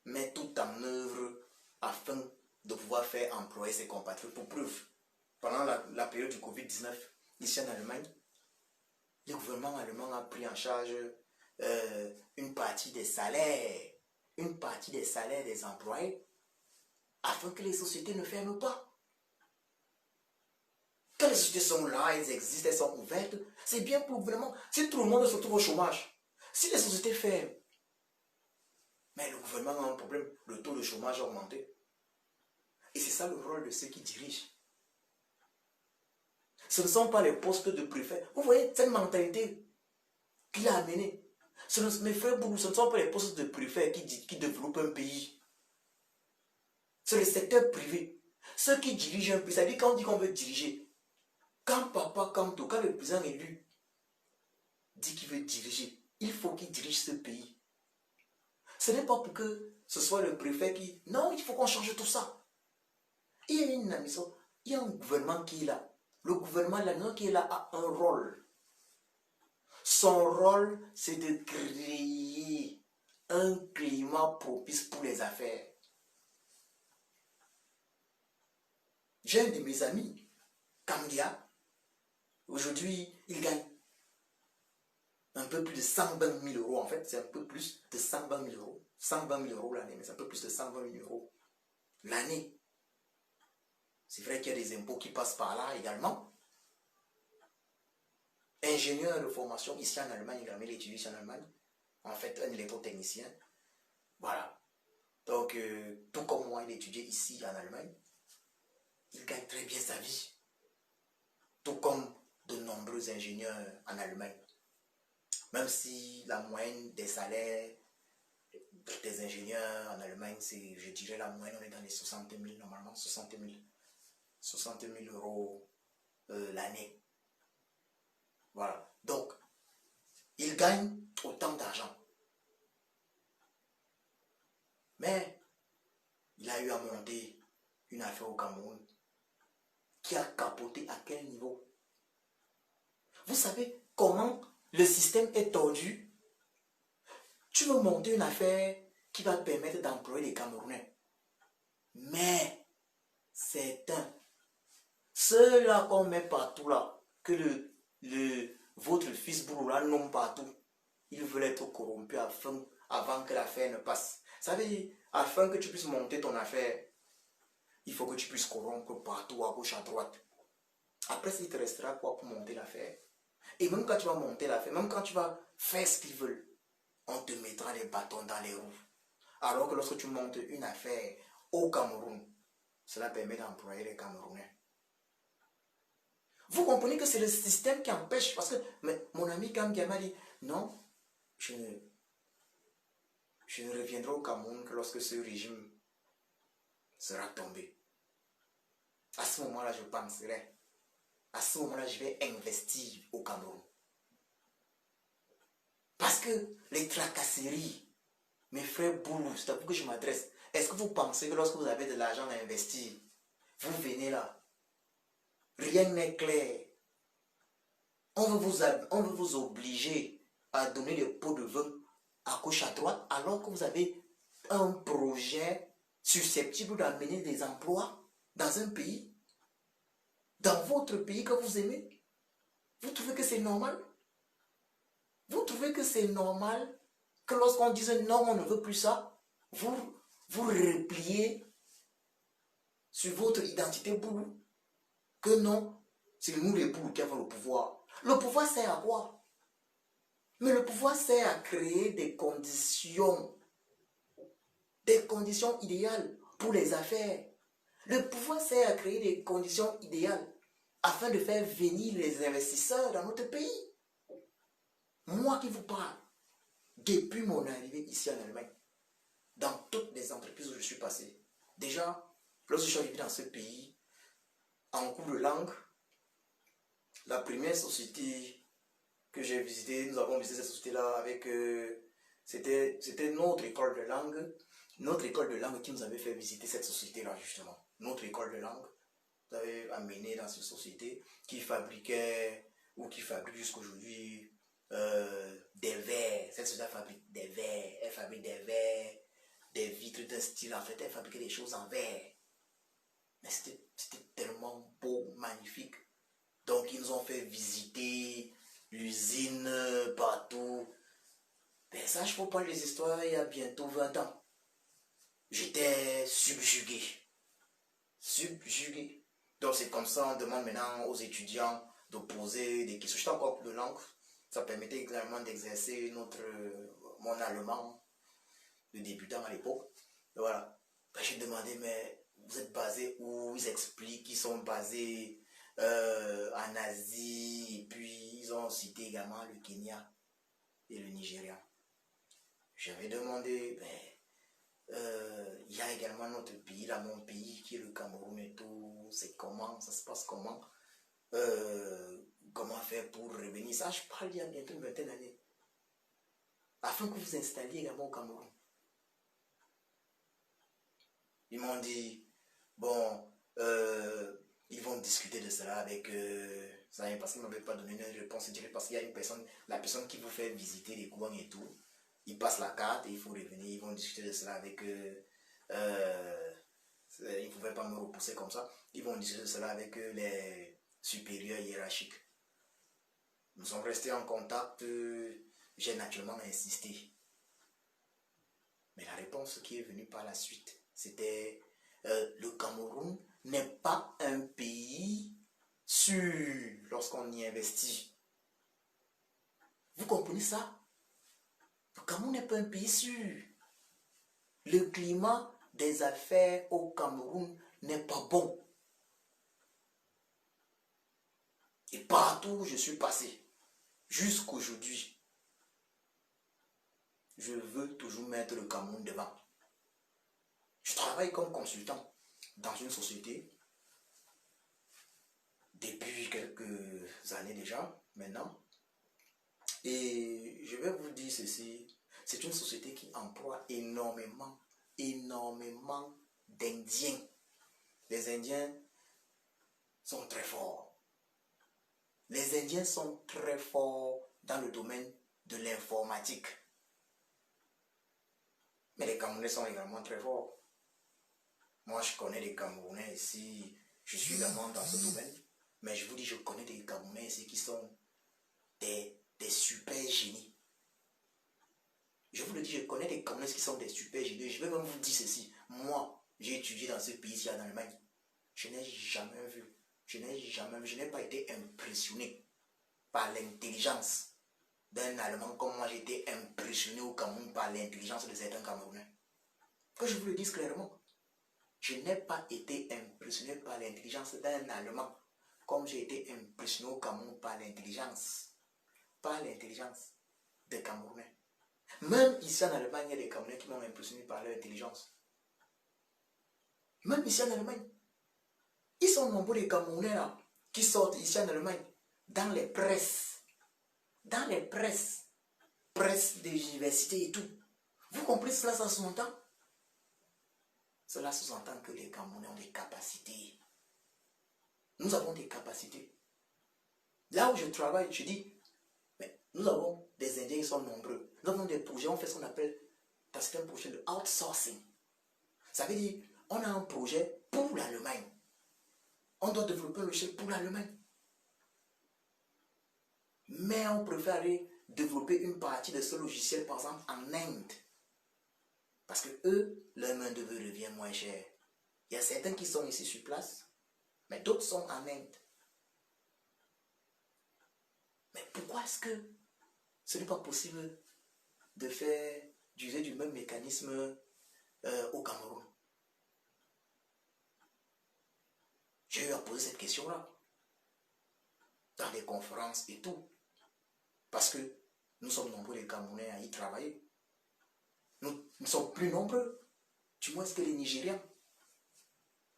met tout en œuvre afin de pouvoir faire employer ses compatriotes. Pour preuve, pendant la période du Covid-19, ici en Allemagne, le gouvernement allemand a pris en charge une partie des salaires des employés afin que les sociétés ne ferment pas. Quand les sociétés sont là, elles existent, elles sont ouvertes, c'est bien pour le gouvernement. Si tout le monde se retrouve au chômage, si les sociétés ferment, mais le gouvernement a un problème, le taux de chômage a augmenté. Et c'est ça le rôle de ceux qui dirigent. Ce ne sont pas les postes de préfet. Vous voyez cette mentalité qu'il a amenée. Mes frères Boulou, ce ne sont pas les postes de préfet qui développent un pays. C'est le secteur privé. Ceux qui dirigent un pays, ça veut dire quand on dit qu'on veut diriger, quand le président élu dit qu'il veut diriger, il faut qu'il dirige ce pays. Ce n'est pas pour que ce soit le préfet qui... Non, il faut qu'on change tout ça. Il y a une ambition, il y a un gouvernement qui est là. Le gouvernement là, qui est là a un rôle. Son rôle, c'est de créer un climat propice pour les affaires. J'ai un de mes amis, Kamdia, aujourd'hui, il gagne un peu plus de 120 000 euros. En fait, c'est un peu plus de 120 000 euros. 120 000 euros l'année, mais c'est un peu plus de 120 000 euros l'année. C'est vrai qu'il y a des impôts qui passent par là également. Ingénieur de formation ici en Allemagne, il a mis l'étude ici en Allemagne. En fait, un électrotechnicien. Voilà. Donc, tout comme moi, il étudiait ici en Allemagne. Il gagne très bien sa vie. Tout comme de nombreux ingénieurs en Allemagne. Même si la moyenne des salaires des ingénieurs en Allemagne, c'est, je dirais, la moyenne, on est dans les 60 000, normalement, 60 000 euros l'année. Voilà. Donc, il gagne autant d'argent. Mais, il a eu à monter une affaire au Cameroun qui a capoté à quel niveau? Vous savez comment le système est tordu? Tu veux monter une affaire qui va permettre d'employer les Camerounais. Mais, certains, ceux-là qu'on met partout là, que votre fils Bouloula nomme partout, ils veulent être corrompus avant que l'affaire ne passe. Ça veut dire, afin que tu puisses monter ton affaire, il faut que tu puisses corrompre partout, à gauche, à droite. Après, il te restera quoi pour monter l'affaire? Et même quand tu vas monter l'affaire, même quand tu vas faire ce qu'ils veulent, on te mettra les bâtons dans les roues. Alors que lorsque tu montes une affaire au Cameroun, cela permet d'employer les Camerounais. Vous comprenez que c'est le système qui empêche, parce que mon ami Kamgia m'a dit, non, je ne reviendrai au Cameroun que lorsque ce régime sera tombé. À ce moment-là, je penserai. À ce moment-là, je vais investir au Cameroun. Parce que les tracasseries, mes frères Boulou, c'est à vous que je m'adresse. Est-ce que vous pensez que lorsque vous avez de l'argent à investir, vous venez là, rien n'est clair. On veut vous obliger à donner des pots de vin à gauche, à droite, alors que vous avez un projet susceptible d'amener des emplois dans un pays, dans votre pays que vous aimez. Vous trouvez que c'est normal? Vous trouvez que c'est normal que lorsqu'on dise non, on ne veut plus ça, vous repliez sur votre identité boulou? Que non, c'est nous les boulous qui avons le pouvoir. Le pouvoir sert à quoi? Mais le pouvoir sert à créer des conditions idéales pour les affaires. Le pouvoir sert à créer des conditions idéales afin de faire venir les investisseurs dans notre pays. Moi qui vous parle, depuis mon arrivée ici en Allemagne, dans toutes les entreprises où je suis passé, déjà, lorsque je suis arrivé dans ce pays, en cours de langue, la première société que j'ai visitée, nous avons visité cette société-là avec... c'était notre école de langue qui nous avait fait visiter cette société-là, justement. Notre école de langue nous avait amené dans cette société qui fabriquait, ou qui fabrique jusqu'aujourd'hui, des verres. Cette société fabrique des verres. Elle fabrique des verres, des vitres d'un style. En fait, elle fabriquait des choses en verre. Mais c'était tellement beau, magnifique. Donc, ils nous ont fait visiter l'usine partout. Ben ça, je ne peux pas les histoires il y a bientôt 20 ans. J'étais subjugué. Subjugué. Donc, c'est comme ça, on demande maintenant aux étudiants de poser des questions. J'étais encore de langue. Ça permettait également d'exercer mon allemand de débutant à l'époque. Voilà. Ben, j'ai demandé, mais vous êtes basés où? Ils expliquent qu'ils sont basés en Asie. Et puis, ils ont cité également le Kenya et le Nigeria. J'avais demandé, il y a également notre pays, là, mon pays, qui est le Cameroun et tout. C'est comment? Ça se passe comment? Comment faire pour revenir? Ça, je parle il y a bientôt une vingtaine d'années. Afin que vous installiez également au Cameroun. Ils m'ont dit, bon, ils vont discuter de cela avec ça, parce qu'ils ne m'avaient pas donné une réponse directe, parce qu'il y a une personne, la personne qui vous fait visiter les coins et tout, ils passent la carte et il faut revenir, ils vont discuter de cela avec ils ne pouvaient pas me repousser comme ça, ils vont discuter de cela avec les supérieurs hiérarchiques. Nous sommes restés en contact, j'ai naturellement insisté. Mais la réponse qui est venue par la suite, c'était le Cameroun n'est pas un pays sûr lorsqu'on y investit. Vous comprenez ça? Le Cameroun n'est pas un pays sûr. Le climat des affaires au Cameroun n'est pas bon. Et partout où je suis passé, jusqu'aujourd'hui, je veux toujours mettre le Cameroun devant. Je travaille comme consultant dans une société depuis quelques années déjà, maintenant. Et je vais vous dire ceci, c'est une société qui emploie énormément d'Indiens. Les Indiens sont très forts. Les Indiens sont très forts dans le domaine de l'informatique. Mais les Camerounais sont également très forts. Moi, je connais des Camerounais ici. Je suis vraiment dans ce domaine. Mais je vous dis, je connais des Camerounais ici qui sont des super génies. Je vous le dis, je connais des Camerounais qui sont des super génies. Je vais même vous dire ceci. Moi, j'ai étudié dans ce pays-ci en Allemagne. Je n'ai jamais vu. Je n'ai pas été impressionné par l'intelligence d'un Allemand comme moi j'ai été impressionné au Cameroun par l'intelligence de certains Camerounais. Que je vous le dise clairement, je n'ai pas été impressionné par l'intelligence d'un Allemand comme j'ai été impressionné au Cameroun par l'intelligence des Camerounais. Même ici en Allemagne, il y a des Camerounais qui m'ont impressionné par leur intelligence. Même ici en Allemagne, ils sont nombreux les Camerounais là, qui sortent ici en Allemagne, dans les presses, presse des universités et tout. Vous comprenez cela, ça sous-entend? Cela sous-entend que les Camerounais ont des capacités. Nous avons des capacités. Là où je travaille, je dis, mais nous avons des Indiens qui sont nombreux. Nous avons des projets, on fait ce qu'on appelle, c'est un projet de outsourcing. Ça veut dire, on a un projet pour l'Allemagne. On doit développer un logiciel pour l'Allemagne. Mais on préfère aller développer une partie de ce logiciel, par exemple, en Inde. Parce que eux, leur main-d'œuvre revient moins cher. Il y a certains qui sont ici sur place, mais d'autres sont en Inde. Mais pourquoi est-ce que ce n'est pas possible de faire d'user du même mécanisme au Cameroun? J'ai eu à poser cette question-là dans des conférences et tout. Parce que nous sommes nombreux les Camerounais à y travailler. Nous sommes plus nombreux, du moins que les Nigériens.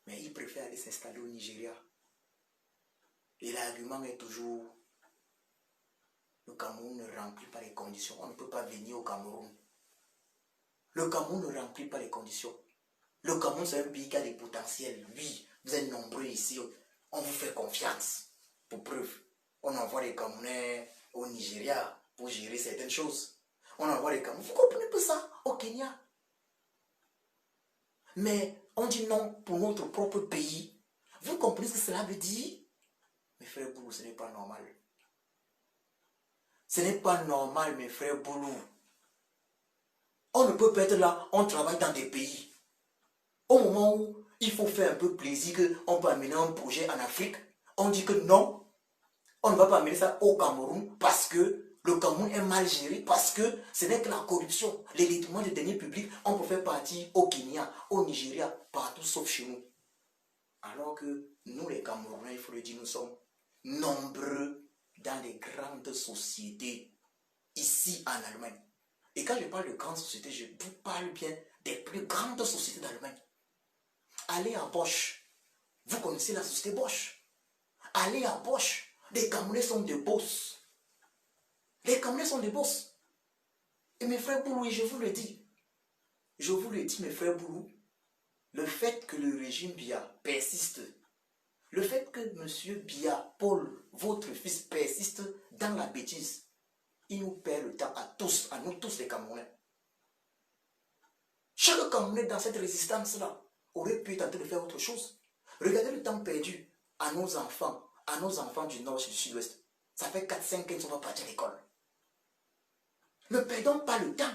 Mais ils préfèrent aller s'installer au Nigeria. Et l'argument est toujours, le Cameroun ne remplit pas les conditions. On ne peut pas venir au Cameroun. Le Cameroun ne remplit pas les conditions. Le Cameroun, c'est un pays qui a des potentiels. Oui, vous êtes nombreux ici. On vous fait confiance. Pour preuve, on envoie les Camerounais au Nigeria pour gérer certaines choses. On envoie les Camerounais. Vous comprenez pas ça au Kenya? Mais on dit non pour notre propre pays. Vous comprenez ce que cela veut dire? Mes frères Boulou, ce n'est pas normal. Ce n'est pas normal, mes frères Boulou. On ne peut pas être là, on travaille dans des pays. Au moment où il faut faire un peu plaisir, qu'on peut amener un projet en Afrique, on dit que non, on ne va pas amener ça au Cameroun parce que le Cameroun est mal géré, parce que ce n'est que la corruption, l'évitement des deniers publics, on peut faire partie au Kenya, au Nigeria, partout sauf chez nous. Alors que nous les Camerounais, il faut le dire, nous sommes nombreux dans les grandes sociétés ici en Allemagne. Et quand je parle de grandes sociétés, je vous parle bien des plus grandes sociétés d'Allemagne. Allez à Bosch. Vous connaissez la société Bosch. Allez à Bosch. Les Camerounais sont des boss. Les Camerounais sont des boss. Et mes frères Boulou, je vous le dis, mes frères Boulou, le fait que le régime Biya persiste, le fait que M. Biya, Paul, votre fils, persiste dans la bêtise, il nous perd le temps à tous, à nous tous les Camerounais. Chaque Camerounais dans cette résistance-là aurait pu tenter de faire autre chose. Regardez le temps perdu à nos enfants du nord et du sud-ouest. Ça fait 4-5 ans qu'ils ne sont pas partis à l'école. Ne perdons pas le temps.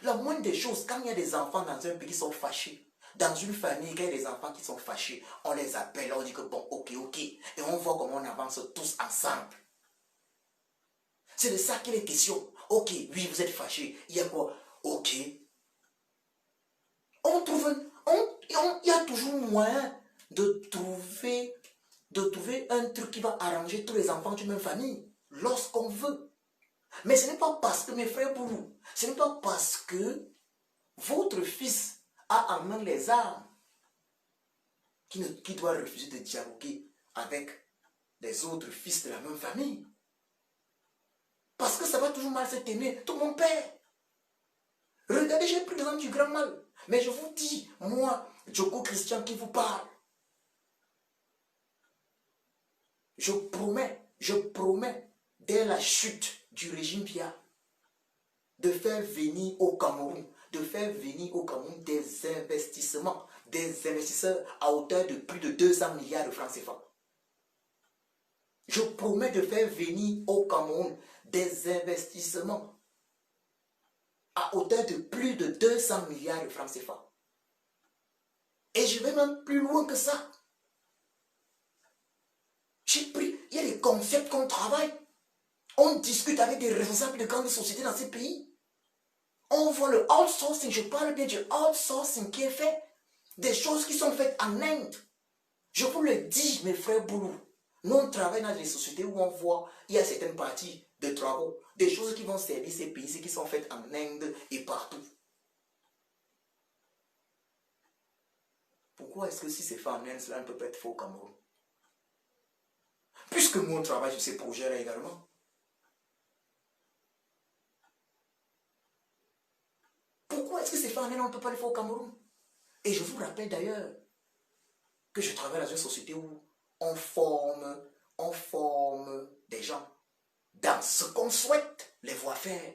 La moindre des choses, quand il y a des enfants dans un pays qui sont fâchés, dans une famille, quand il y a des enfants qui sont fâchés, on les appelle, on dit que bon, ok, et on voit comment on avance tous ensemble. C'est de ça qu'il est question. Ok, oui, vous êtes fâchés. Il y a quoi? Ok. Il y a toujours moyen de trouver un truc qui va arranger tous les enfants d'une même famille, lorsqu'on veut. Mais ce n'est pas parce que, mes frères Boulou, ce n'est pas parce que votre fils a en main les armes qui doit refuser de dialoguer avec les autres fils de la même famille. Parce que ça va toujours mal se tenir, tout mon père. Regardez, j'ai pris l'exemple du grand mal. Mais je vous dis, moi, Djoko Christian qui vous parle, je promets, dès la chute du régime Biya, de faire venir au Cameroun des investissements des investisseurs à hauteur de plus de 200 milliards de francs CFA. Je promets de faire venir au Cameroun des investissements à hauteur de plus de 200 milliards de francs CFA. Et je vais même plus loin que ça. J'ai pris, il y a des concepts qu'on travaille. On discute avec des responsables de grandes sociétés dans ces pays. On voit le outsourcing, je parle bien du outsourcing qui est fait. Des choses qui sont faites en Inde. Je vous le dis, mes frères Boulou. Nous, on travaille dans des sociétés où on voit, il y a certaines parties de travaux, des choses qui vont servir ces pays, qui sont faites en Inde et partout. Pourquoi est-ce que si c'est fait en Inde, cela ne peut pas être fait au Cameroun? Puisque nous, on travaille sur ces projets-là également. Pourquoi est-ce que c'est fait en Inde, on ne peut pas le faire au Cameroun? Et je vous rappelle d'ailleurs que je travaille dans une société où on forme des gens dans ce qu'on souhaite les voir faire.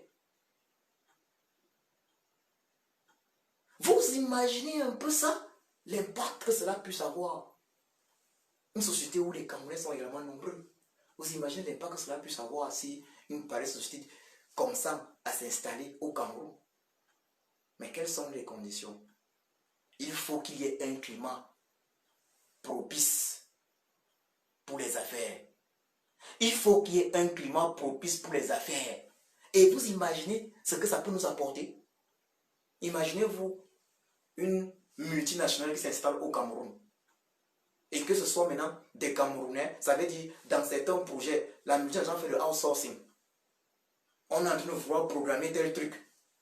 Vous imaginez un peu ça, l'impact que cela puisse avoir. Une société où les Camerounais sont également nombreux. Vous imaginez l'impact que cela puisse avoir si une pareille société commence à s'installer au Cameroun. Mais quelles sont les conditions? Il faut qu'il y ait un climat propice pour les affaires. Il faut qu'il y ait un climat propice pour les affaires. Et vous imaginez ce que ça peut nous apporter? Imaginez-vous une multinationale qui s'installe au Cameroun. Et que ce soit maintenant des Camerounais, ça veut dire dans certains projets, la multinationale fait le outsourcing. On est en train de vouloir programmer tel truc.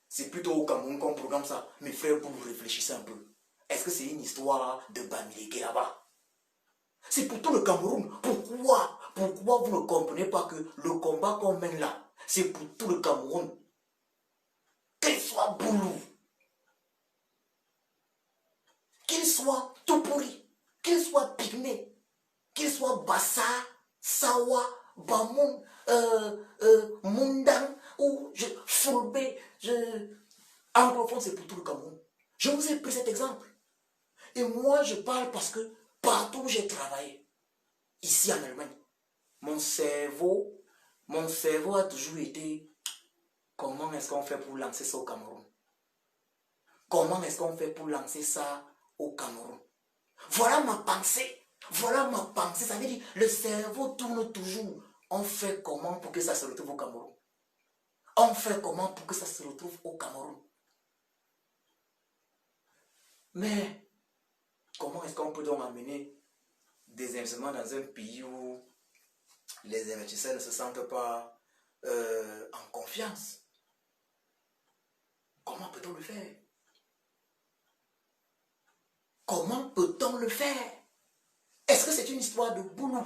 C'est plutôt au Cameroun qu'on programme ça. Mes frères, vous réfléchissez un peu. Est-ce que c'est une histoire de Bamileke là-bas? C'est pour tout le Cameroun. Pourquoi vous ne comprenez pas que le combat qu'on mène là, c'est pour tout le Cameroun? Qu'il soit Boulou, qu'il soit Tupuri, qu'il soit Pygmée, qu'il soit Bassa, Sawa, Bamoun, Mundang ou Fulbe, anglophone, c'est pour tout le Cameroun. Je vous ai pris cet exemple. Et moi, je parle parce que partout où j'ai travaillé, ici en Allemagne, mon cerveau a toujours été comment est-ce qu'on fait pour lancer ça au Cameroun? Comment est-ce qu'on fait pour lancer ça au Cameroun? Voilà ma pensée. Voilà ma pensée. Ça veut dire le cerveau tourne toujours. On fait comment pour que ça se retrouve au Cameroun? On fait comment pour que ça se retrouve au Cameroun? Mais comment est-ce qu'on peut donc amener des investissements dans un pays où les investisseurs ne se sentent pas en confiance? Comment peut-on le faire? Comment peut-on le faire? Est-ce que c'est une histoire de Boulou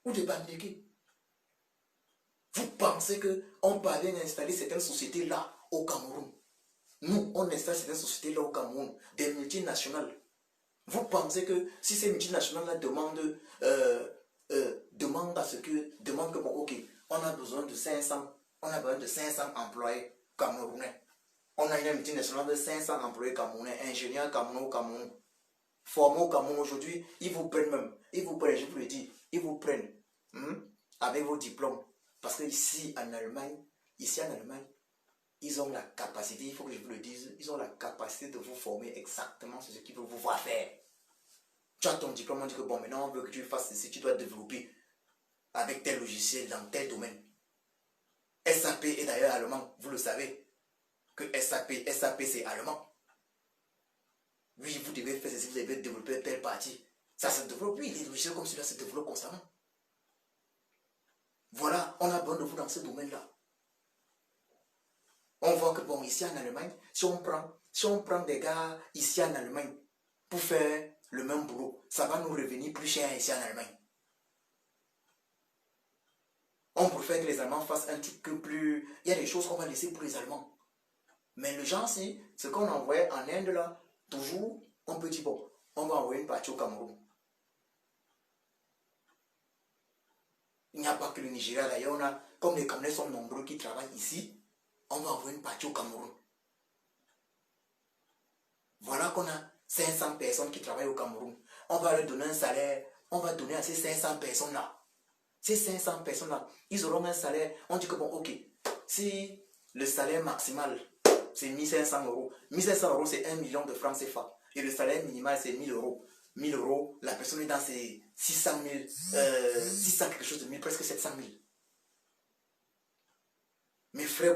ou de Bamileke? Vous pensez qu'on parvient à installer certaines sociétés là au Cameroun? Nous, on installe certaines sociétés là au Cameroun, des multinationales. Vous pensez que si ces multinationales-là demandent que, bon, ok, on a besoin de 500 employés camerounais. On a une multinationale de 500 employés camerounais, ingénieurs camerounais au Cameroun, formés au Cameroun aujourd'hui, ils vous prennent, je vous le dis, ils vous prennent avec vos diplômes. Parce que ici en Allemagne, ils ont la capacité, il faut que je vous le dise, ils ont la capacité de vous former exactement sur ce qu'ils veulent vous voir faire. Tu as ton diplôme, on dit que bon, maintenant on veut que tu fasses ceci, tu dois développer avec tel logiciel dans tel domaine. SAP est d'ailleurs allemand, vous le savez, que SAP c'est allemand. Oui, vous devez faire ceci, vous devez développer telle partie. Ça se développe, oui, les logiciels comme celui-là se développent constamment. Voilà, on a besoin de vous dans ce domaine-là. On voit que bon, ici en Allemagne, si on prend des gars ici en Allemagne pour faire le même boulot, ça va nous revenir plus cher ici en Allemagne. On préfère que les Allemands fassent un truc plus... Il y a des choses qu'on va laisser pour les Allemands. Mais le genre, si ce qu'on envoyait en Inde là, toujours, on peut dire bon, on va envoyer une partie au Cameroun. Il n'y a pas que le Nigeria d'ailleurs, on a, comme les Camerounais sont nombreux qui travaillent ici, on va envoyer une partie au Cameroun. Voilà qu'on a 500 personnes qui travaillent au Cameroun. On va leur donner un salaire. On va donner à ces 500 personnes-là. Ces 500 personnes-là, ils auront un salaire. On dit que bon, ok, si le salaire maximal, c'est 1500 euros. 1500 euros, c'est 1 million de francs CFA. Et le salaire minimal, c'est 1000 euros. 1000 euros, la personne est dans ses 600 000, 600 quelque chose de 1000, presque 700 000. Mes frères,